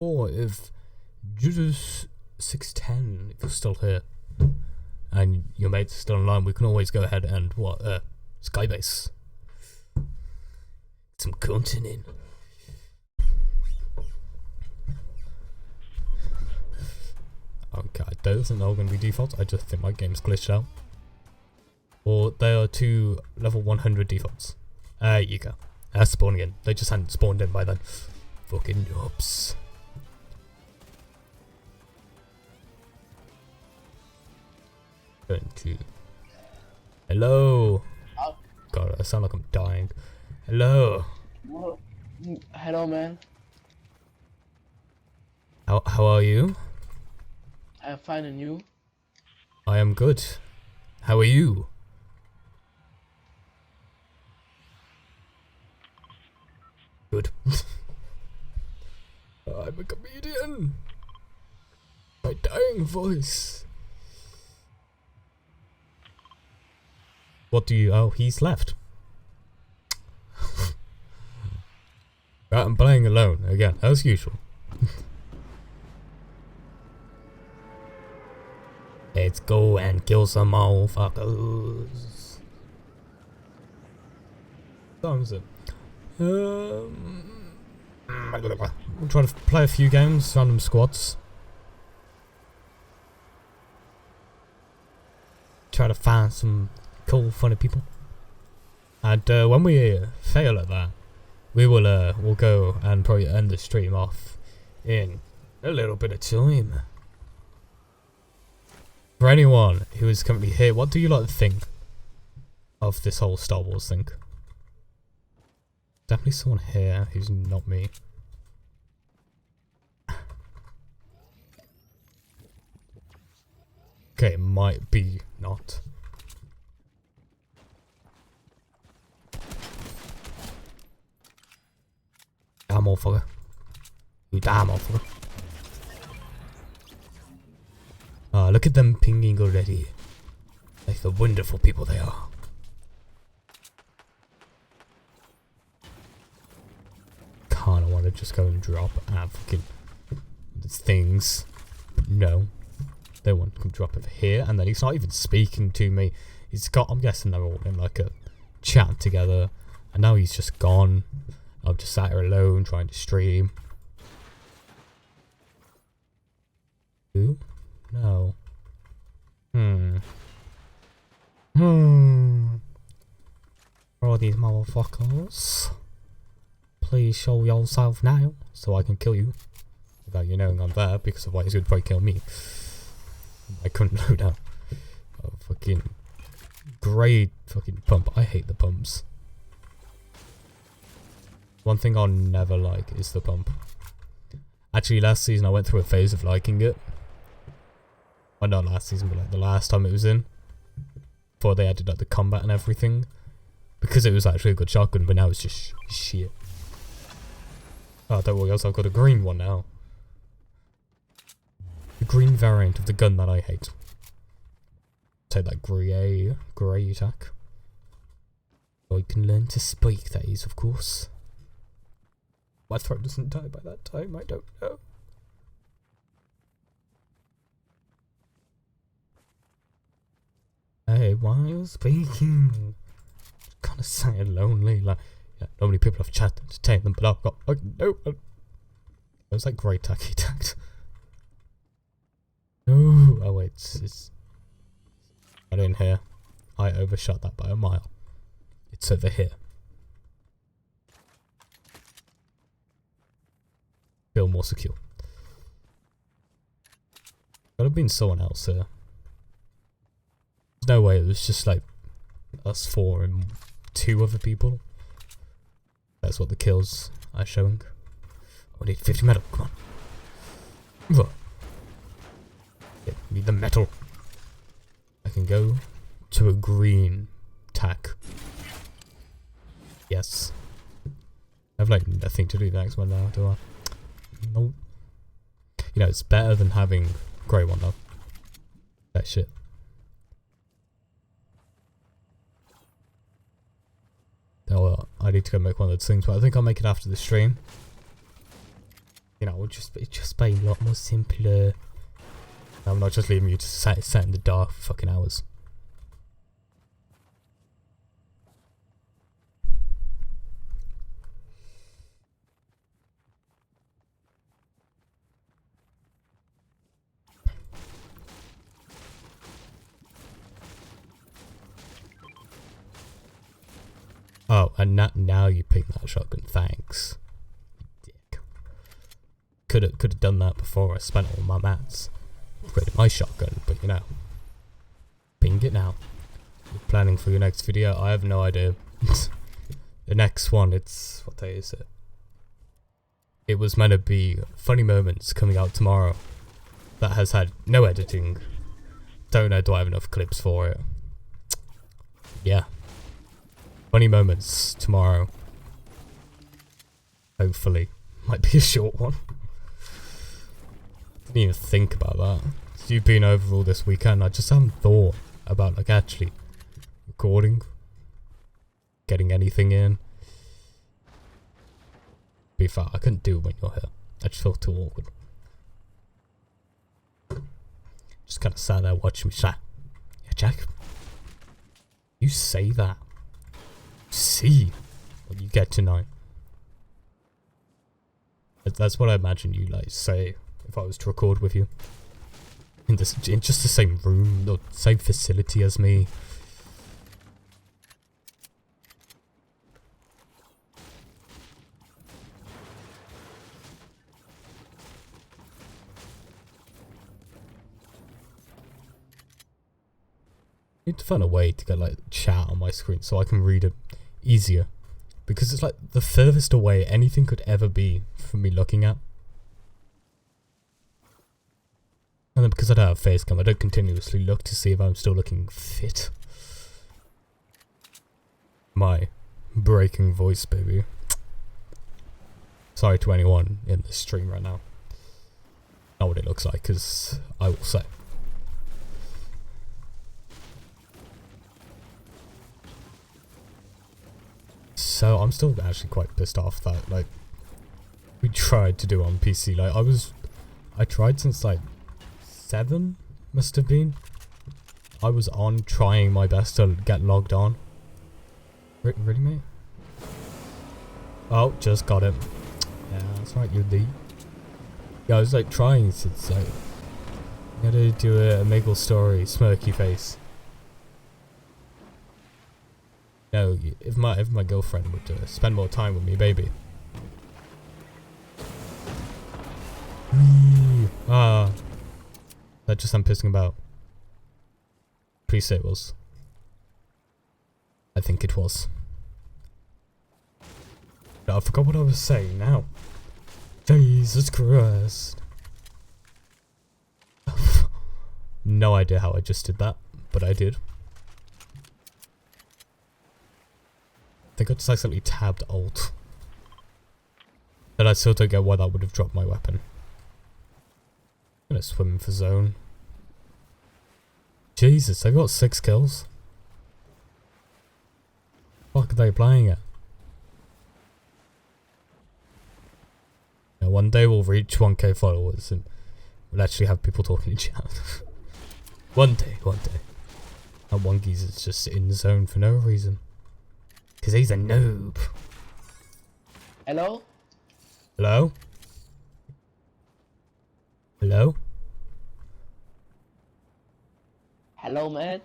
Or if Judas 610, if you're still here and your mates are still online, we can always go ahead and skybase some content in. Okay, I don't think they're all going to be defaults. I just think my game's glitched out. Or they are two level 100 defaults. There you go. That's spawning in. They just hadn't spawned in by then. Fucking noobs. Hello. God, I sound like I'm dying. Hello. Hello, man. How are you? I'm fine, and you? I am good. How are you? Good. I'm a comedian. My dying voice. What do you... Oh, he's left. Right, I'm playing alone again, as usual. Let's go and kill some motherfuckers. What time is it? We'll try to play a few games, random squads. Try to find some cool, funny people. And when we fail at that, we will we'll go and probably end the stream off in a little bit of time. For anyone who is currently here, what do you like to think of this whole Star Wars thing? Definitely someone here who's not me. Okay, it might be not. Damn motherfucker. You damn motherfucker. Ah, look at them pinging already. Like the wonderful people they are. Kinda wanna just go and drop fucking things. But no. They want to come drop over here, and then he's not even speaking to me. He's got, I'm guessing they're all in like a chat together, and now he's just gone. I've just sat here alone trying to stream. Who? No. For all these motherfuckers, please show yourself now, so I can kill you. Without you knowing I'm there, because otherwise he would probably kill me. I couldn't load out a fucking great fucking pump. I hate the pumps. One thing I'll never like is the pump. Actually, last season I went through a phase of liking it. Well, not last season, but like the last time it was in. Before they added like the combat and everything. Because it was actually a good shotgun, but now it's just shit. Oh, don't worry, also I've got a green one now. The green variant of the gun that I hate. Take that grey attack. So I can learn to speak, that is, of course. My throat doesn't die by that time, I don't know. Hey, why are you speaking? Kind of sounded lonely, like, yeah, not many people have chat to entertain them, but I've got, no. It was like grey attack he attacked. No, oh wait, it's not in here. I overshot that by a mile. It's over here. Feel more secure. Could have been someone else here. There's no way, it was just like us four and two other people. That's what the kills are showing. I need 50 metal, come on. need the metal. I can go to a green tack. Yes. I have like nothing to do the next one now, do I? Nope. You know, it's better than having grey one though. That shit. Oh well, I need to go make one of those things, but I think I'll make it after the stream. You know, it's just be a lot more simpler. I'm not just leaving you to sit in the dark for fucking hours. Oh, and now you pick that shotgun. Thanks, you dick. Could have done that before I spent all my mats upgrading my shotgun, but you know, ping it now. You're planning for your next video? I have no idea. The next one, it's what day is it? It was meant to be funny moments coming out tomorrow. That has had no editing. Don't know, do I have enough clips for it? Yeah. Funny moments tomorrow. Hopefully. Might be a short one. Didn't even think about that. You've been over all this weekend. I just haven't thought about like actually recording. Getting anything in. Be fair, I couldn't do it when you're here. I just felt too awkward. Just kind of sat there watching me say, yeah, Jack. You say that. See what you get tonight. That's what I imagine you like say if I was to record with you. In just the same room, the same facility as me. I need to find a way to get like chat on my screen so I can read it easier, because it's like the furthest away anything could ever be from me looking at. And then because I don't have face cam, I don't continuously look to see if I'm still looking fit. My breaking voice, baby. Sorry to anyone in the stream right now. Not what it looks like, because I will say. So I'm still actually quite pissed off that like we tried to do on PC. Like I tried since like 7 must have been. I was on trying my best to get logged on. Really, mate? Oh, just got him. Yeah, that's right, you D. Yeah, I was like trying since like I gotta do a Maple story, smirky face. No, if my girlfriend would spend more time with me, baby. That just I'm pissing about. Please say it was. I think it was. I forgot what I was saying now. Jesus Christ. No idea how I just did that, but I did. I think I just accidentally tabbed Alt. And I still don't get why that would have dropped my weapon. I'm gonna swim for zone. Jesus, I got 6 kills. What are they playing at? Now, one day we'll reach 1k followers and we'll actually have people talking in chat. One day. And one geezer's just in the zone for no reason. Because he's a noob. Hello? Hello? Hello? Hello, man.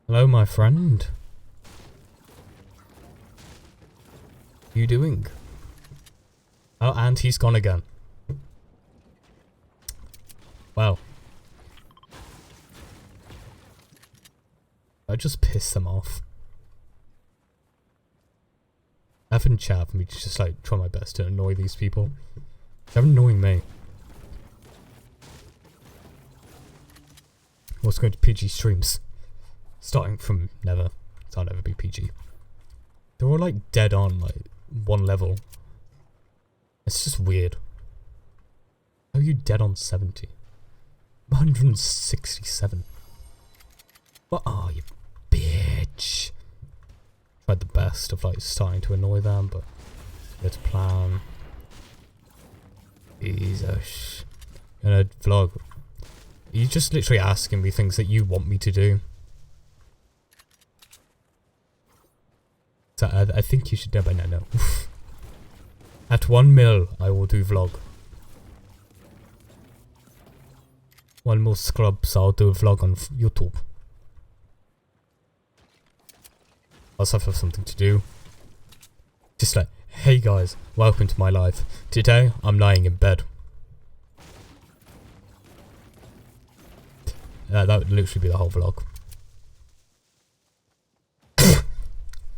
Hello, my friend. What are you doing? Oh, and he's gone again. Wow. I just pissed them off. Having chat for me to just like try my best to annoy these people. They're annoying me. What's going to PG streams? Starting from never. So I'll never be PG. They're all like dead on like one level. It's just weird. How are you dead on 70? 167. What are you, bitch? Tried the best of like starting to annoy them, but let's plan. Jesus. In a vlog. You just literally asking me things that you want me to do. So I think you should do, but no. At 1 mil, I will do vlog. 1 more scrubs, I'll do a vlog on YouTube. I also have something to do. Just like, hey guys, welcome to my life. Today, I'm lying in bed. That would literally be the whole vlog.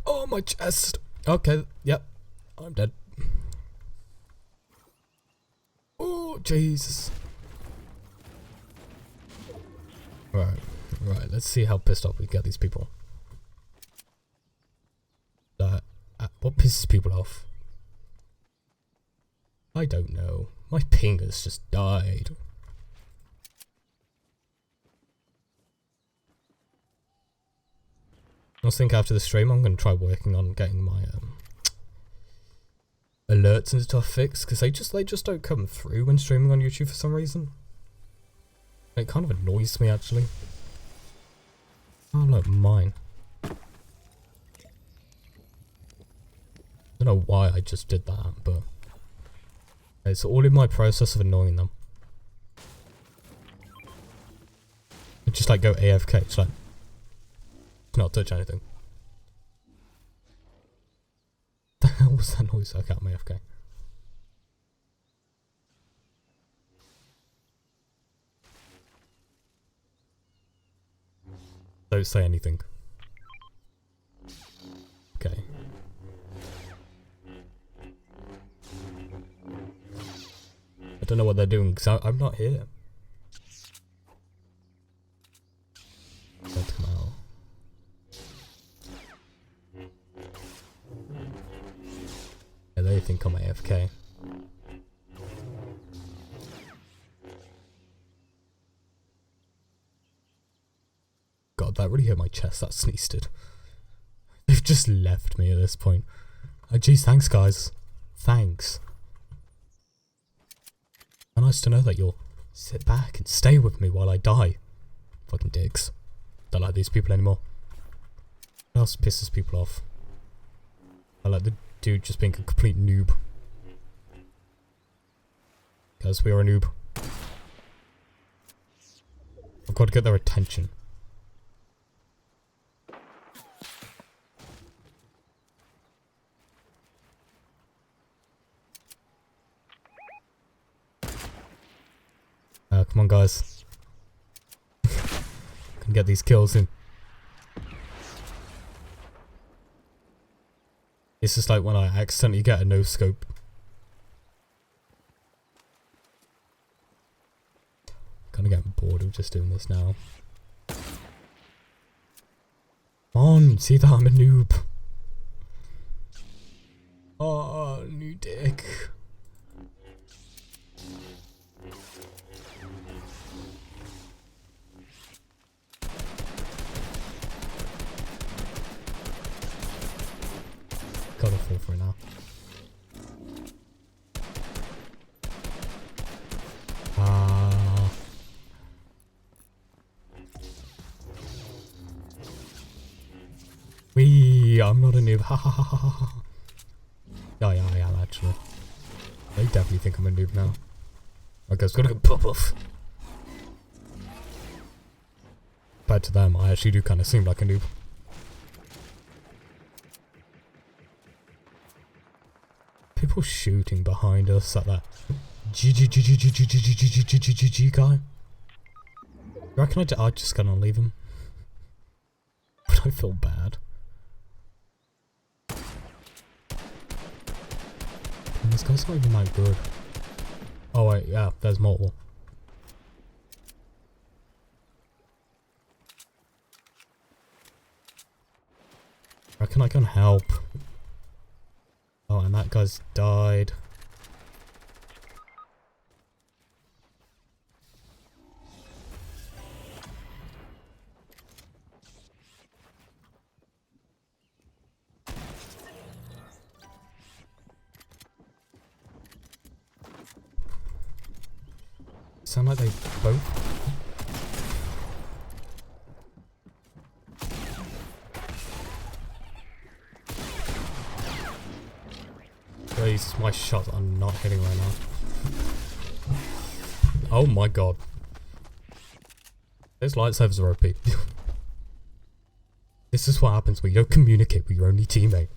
Oh, my chest. Okay, yep. I'm dead. Oh, Jesus. Right, let's see how pissed off we get these people. What pisses people off? I don't know. My ping has just died. I think after the stream I'm going to try working on getting my alerts and stuff fixed, because they just don't come through when streaming on YouTube for some reason. It kind of annoys me actually. Oh look, mine. I don't know why I just did that, but it's all in my process of annoying them. I just like go AFK, it's like not touch anything. The hell was that noise? Okay, I'm AFK. Don't say anything. Okay. I don't know what they're doing because I'm not here. Don't come out. Yeah, they think I'm AFK. God, that really hurt my chest, that sneezed it. They've just left me at this point. Geez, thanks guys. Thanks. Nice to know that you'll sit back and stay with me while I die. Fucking dicks. Don't like these people anymore. What else pisses people off? I like the dude just being a complete noob. Because we are a noob. I've got to get their attention. Come on guys. Can get these kills in. It's just like when I accidentally get a no scope. Kinda getting bored of just doing this now. Come on, see that I'm a noob. Oh, new dick. Gotta fall for it now. I'm not a noob. Ha ha ha ha ha. Yeah, I am actually. They definitely think I'm a noob now. Okay, it's gotta go pop off. Compared to them, I actually do kind of seem like a noob. People shooting behind us at that GG guy. You reckon I just gonna leave him? But I feel bad. And this guy's not even that good. Oh wait, yeah, there's more. Reckon I can help. Oh, and that guy's died. Sound like they both. Jesus, my shots are not hitting right now. Oh my god. Those lightsabers are OP. This is what happens when you don't communicate with your only teammate.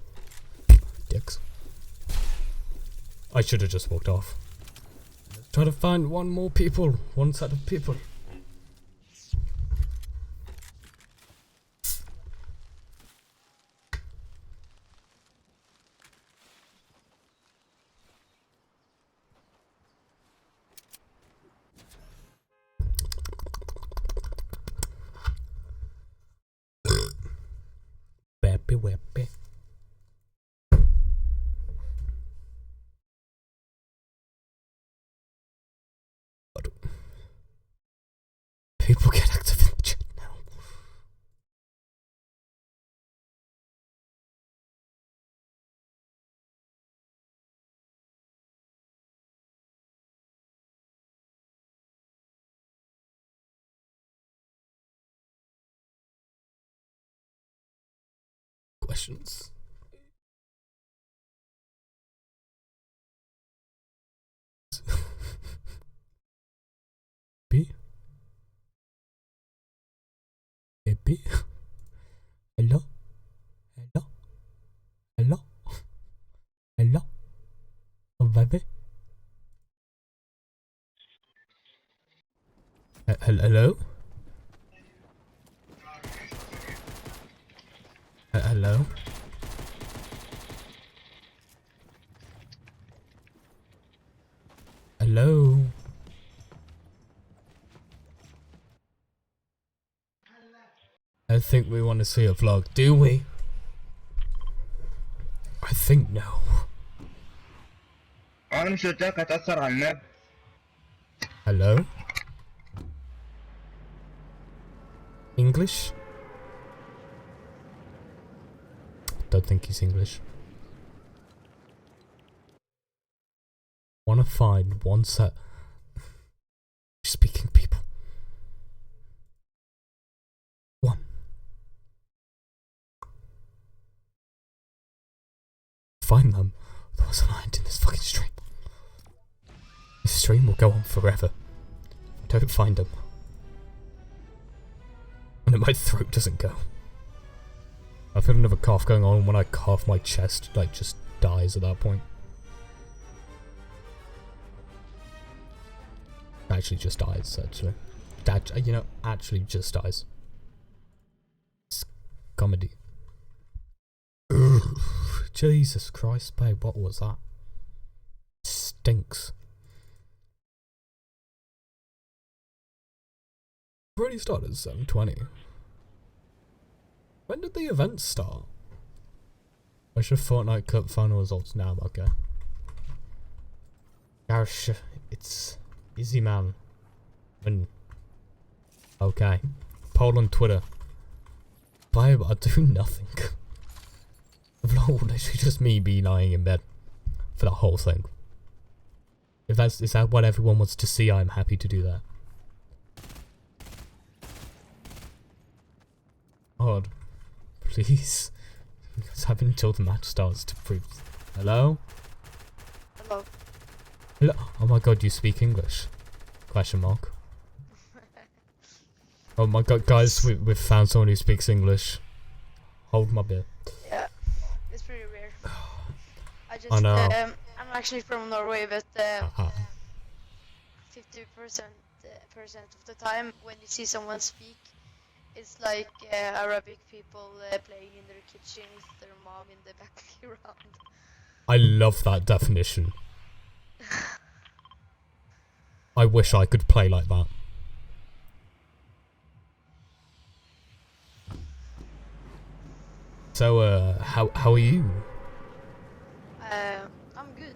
Dicks. I should have just walked off. Let's try to find one set of people. Weppy weppy. People get active in the chat now. Questions. B. B. Hello. Hello. Hello. Hello. Baby. Hello. Hello. Hello. I think we want to see a vlog, do we? I think no. Hello? English? Don't think he's English. Wanna find one set speaking people. One. Find them. Otherwise I'll end in this fucking stream. This stream will go on forever. Don't find them. And then my throat doesn't go. I've had another cough going on. When I cough, my chest like just dies at that point. Actually just dies, actually. You know, actually just dies. It's comedy. Ugh. Jesus Christ, babe, what was that? Stinks. Already started at 7:20. When did the event start? I should Fortnite Cup final results now, okay. Gosh, it's easy, man. Okay. Poll on Twitter. Babe, I do nothing. The vlog will literally just me be lying in bed for the whole thing. If is that what everyone wants to see, I'm happy to do that. God, please. You guys have until the match starts to prove. Hello? Hello. Hello? Oh my god, you speak English? Question mark. Oh my god, guys, we've found someone who speaks English. Hold my beer. Yeah, it's pretty weird. I know. I'm actually from Norway, but 50% of the time when you see someone speak, it's like Arabic people playing in their kitchen with their mom in the background. I love that definition. I wish I could play like that. So, how are you? I'm good.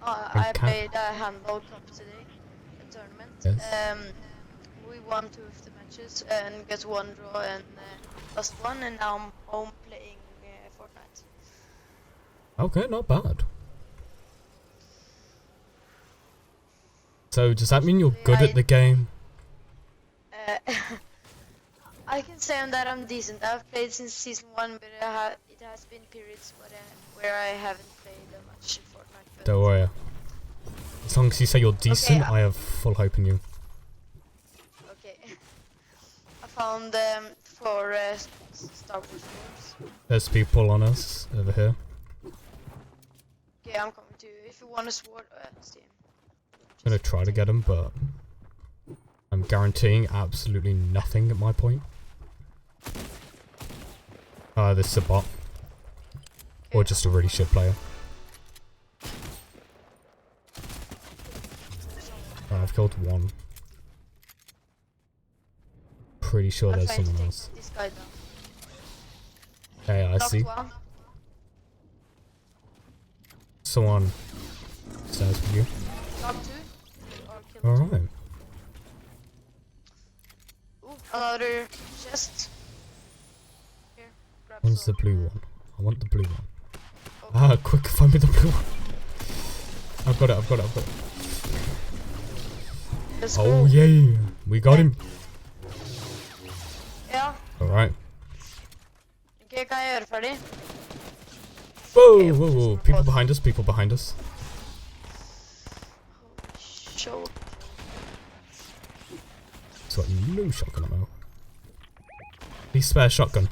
I played a handball cup today, a tournament. Yes. We won 2 of the matches and got 1 draw and lost 1, and now I'm home playing Fortnite. Okay, not bad. So does that mean you're good at the game? I can say that I'm decent. I've played since season 1, but it has been periods where I haven't played that much in Fortnite. But Don't worry. As long as you say you're decent, okay, I have full hope in you. Okay. I found 4 Star Wars swords. There's people on us over here. Okay, I'm coming to you. If you want a sword, Steam. I'm gonna try to get him, but I'm guaranteeing absolutely nothing at my point. This is a bot. Or just a really shit player. I've killed 1. Pretty sure there's someone else. This guy down. Hey, I see. Someone says with you. Knocked 2. Or killed 2. Alright. Ooh, another chest. Here, grab Where's the some, blue one? I want the blue one. Quick, find me the blue one. I've got it. Let's oh, go. yay. We got him. Ja. Alright. Okay, kan jeg gjøre ferdig? Whoa. People behind us. Show. It's got no shotgun ammo. Please spare shotgun.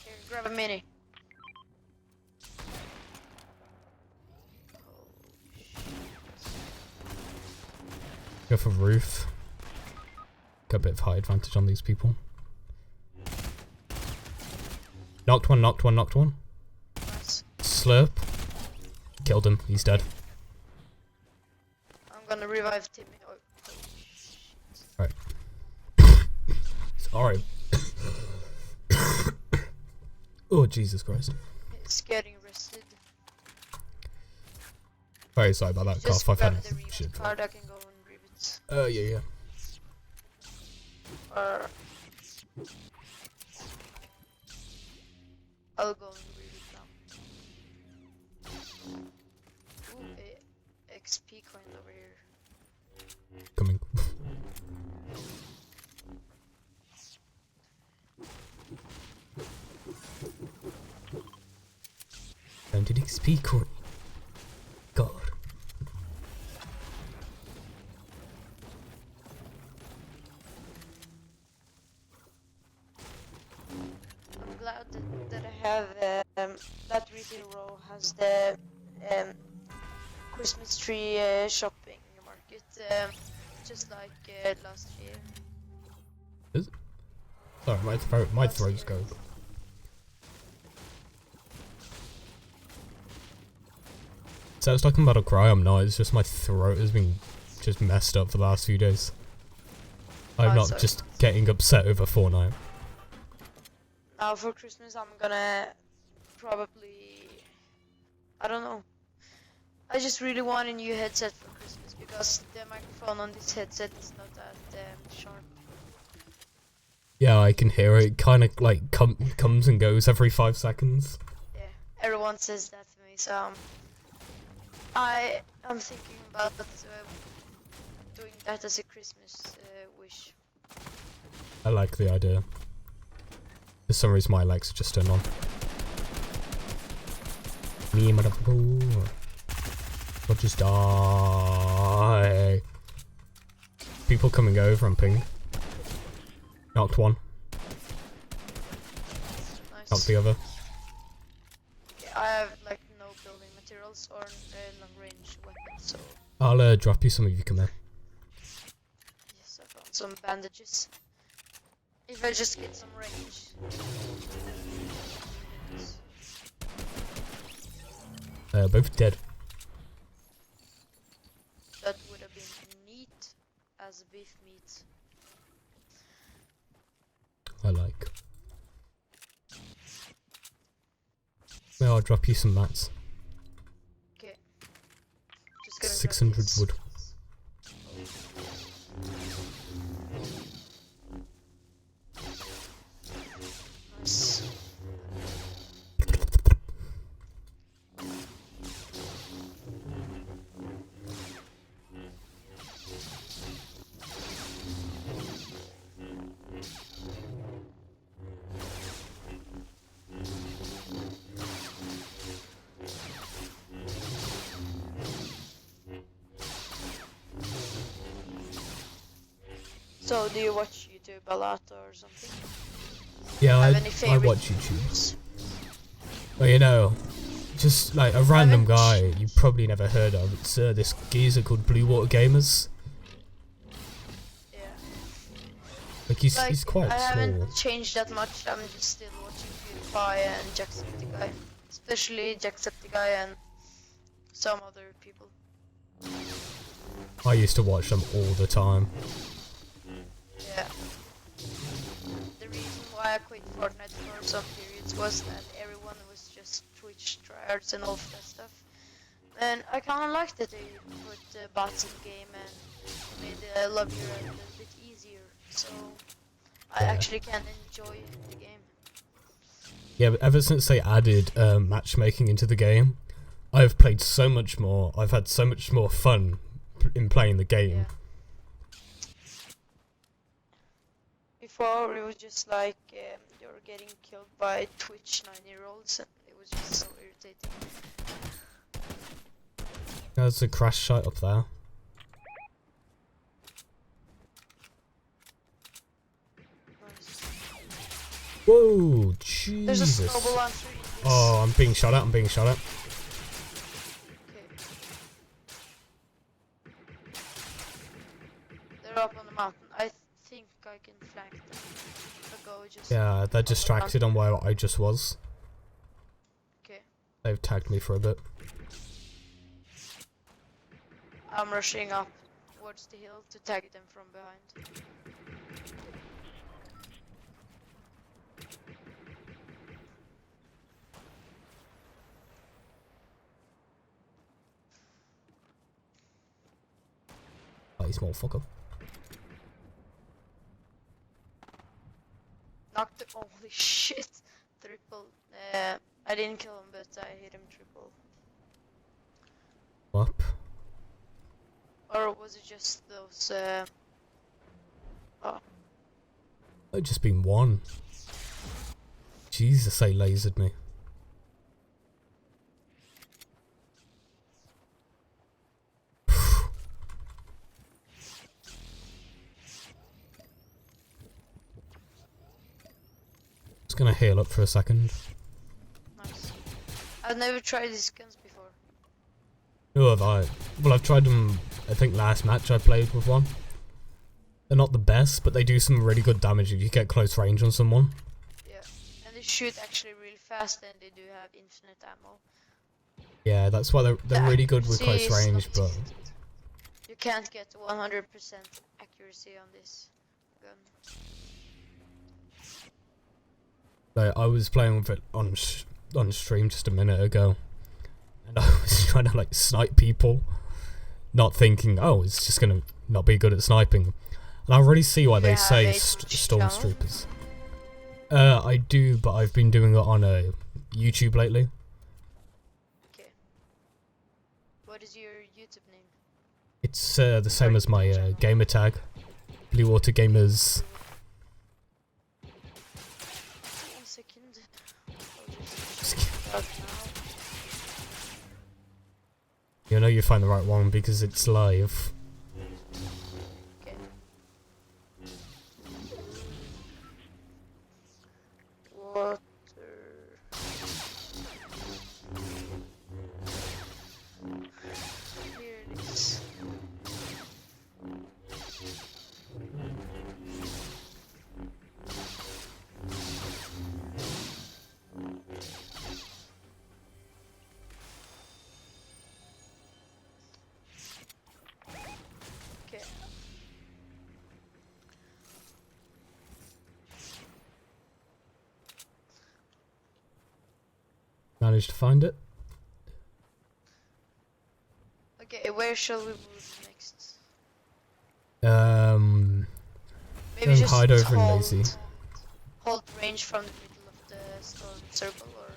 Here, grab a mini. Go for roof. Got a bit of high advantage on these people. Knocked one. Nice. Slurp. Killed him. He's dead. I'm gonna revive Timmy. Right. Sorry. Oh, Jesus Christ. It's getting rested. Very sorry about that, Just Carl. I've grab had the shit. card, I can go and read it. Yeah. Or I'll go and read it now. Ooh, a XP coin over here. Coming. Found an XP coin. God. I'm glad that I have that retail row has the Christmas tree shopping market, just like last year. Is it? Sorry, my throat's going. Sounds like I'm about to cry. I'm not. It's just my throat has been just messed up for the last few days. I'm not just getting upset over Fortnite. Now for Christmas I'm gonna probably, I don't know. I just really want a new headset for Christmas because the microphone on this headset is not that sharp. Yeah, I can hear it. Kind of like comes and goes every 5 seconds. Yeah, everyone says that to me, so I'm thinking about doing that as a Christmas wish. I like the idea. For some reason my legs are just turned on. Me motherfucker. I'll just die. People coming over on ping. Knocked one. Nice. Knocked the other. Yeah, I have like no building materials or long range weapons, so I'll drop you some if you come in. yes, I found some bandages. If I just get some range. Both dead. That would have been neat as beef meat. I like. me, I'll drop you some mats. Okay. Just gonna 600 wood. Nice. So, do you watch YouTube a lot or something? Yeah, I favorite watch YouTube. Well, you know, just like a random guy you probably never heard of. It's this geezer called Blue Water Gamers. Yeah. Like he's quite I small. haven't changed that much. I'm just still watching PewDiePie and Jacksepticeye, especially Jacksepticeye and some other people. I used to watch them all the time. Yeah. The reason why I quit Fortnite for some periods was that everyone was just Twitch tryhards and all of that stuff. And I kinda liked that they put bots in the game and made the lobby a little bit easier. So I actually can enjoy the game. Yeah, but ever since they added matchmaking into the game, I've played so much more. I've had so much more fun in playing the game. Yeah. Before it was just like you're getting killed by Twitch 9-year-olds and it was just so irritating. There's a crash site up there. Nice. Whoa, There's a Jesus. snowball on 3. Oh, I'm being shot at, I'm being shot at. Okay. They're up on the mountain. I think I can flank them. I'll go just Yeah, they're distracted on where I just was. Okay. They've tagged me for a bit. I'm rushing up towards the hill to tag them from behind. Oh, you small fucker. Knocked the holy shit. Triple. I didn't kill him, but I hit him triple. Up. Or was it just those? Oh. I've just been one. Jesus, they lasered me. Just gonna heal up for a second. Nice. I've never tried these guns before. Who have I? Well, I've tried them, I think last match I played with one. They're not the best, but they do some really good damage if you get close range on someone. Yeah, and they shoot actually really fast and they do have infinite ammo. Yeah, that's why they're really good with close range, but... You can't get 100% accuracy on this gun. Like, I was playing with it on stream just a minute ago, and I was trying to like snipe people, not thinking, oh, it's just gonna not be good at sniping. And I already see why they say stormtroopers. I do, but I've been doing it on YouTube lately. Okay. What is your YouTube name? It's the same as my gamer tag, Blue Water Gamers. 1 second. I'll just out now. You know you find the right one because it's live. Okay. Water. Here it is. managed to find it. Okay, where shall we move next? Maybe just hide over in Lazy. Hold range from the middle of the storm circle, or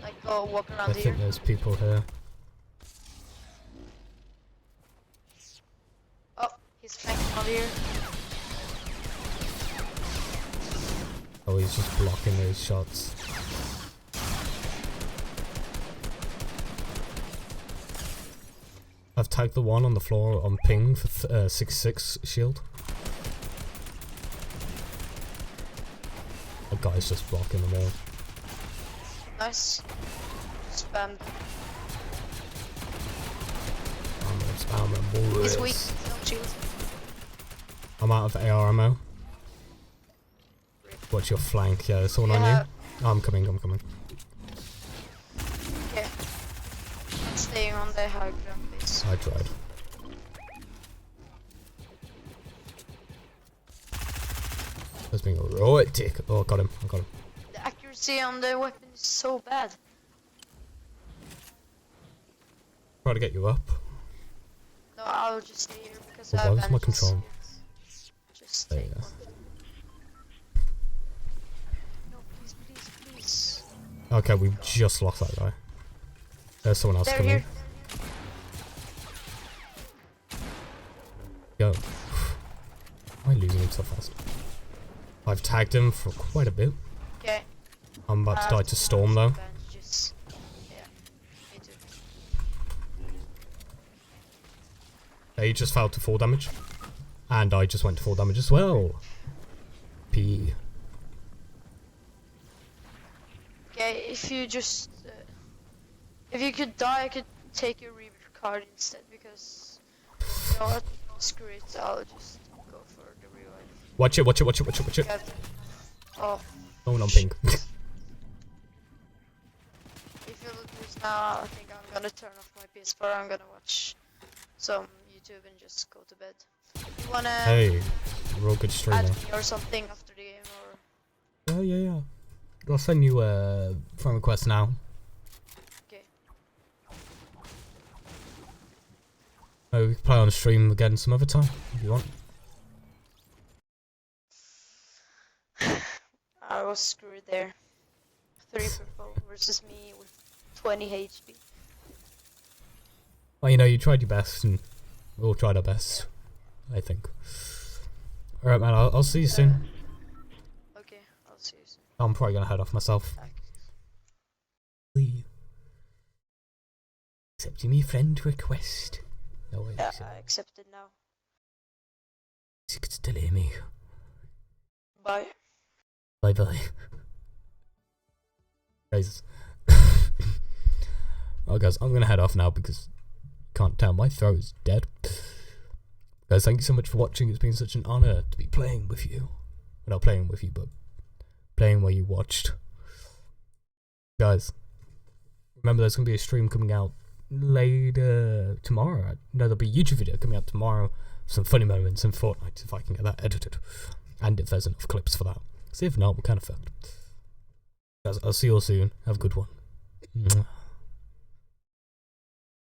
like go walk around here. I think there's people here. Oh, he's flanking out here. Oh, he's just blocking those shots. I've tagged the one on the floor on ping for 6-6 shield. The guy's just blocking them all. Nice. Spam. Spam them boys. He's weak, no shield. I'm out of AR ammo. Watch your flank, yeah, there's someone on you. Oh, I'm coming. Okay. I'm staying on the high ground base. I tried. That's being a right dick. Oh, I got him. The accuracy on the weapon is so bad. Try to get you up. No, I'll just stay here because Oh, I have why was my bandages. control? Just There take you go. one. No, please. Okay, we've just lost that guy. There's someone else They're coming. here. Go. Why am I losing him so fast? I've tagged him for quite a bit. Okay. I'm about to die to Storm though. Bandages. Yeah, me too. They just fell to 4 damage. And I just went to 4 damage as well. P. Okay, if you just... if you could die, I could take your Reaver card instead, because... You know what? Screw it, I'll just go for the revive. Watch it. Got it. Oh. Going on ping. If you lose now, I think I'm gonna turn off my PS4, I'm gonna watch some YouTube and just go to bed. You wanna Hey, we're all good streamer. add me or something after the game, or... Yeah. I'll send you a friend request now. Okay. Oh, we can play on stream again some other time if you want. I was screwed there. 3 purple versus me with 20 HP. Well, you know, you tried your best, and we all tried our best, I think. Alright, man, I'll see you soon. Okay, I'll see you soon. I'm probably gonna head off myself. Leave. Accepting me friend request. No way. Yeah, I accept it now. You could still hear me. Bye. Bye. Guys. Oh, guys, I'm gonna head off now because can't tell, my throat is dead. Guys, thank you so much for watching. It's been such an honor to be playing with you. Well, not playing with you, but playing where you watched. Guys, remember there's gonna be a stream coming out later tomorrow. No, there'll be a YouTube video coming out tomorrow. Some funny moments in Fortnite if I can get that edited. And if there's enough clips for that. See, if not, we're kind of fucked. Guys, I'll see you all soon. Have a good one. Mwah.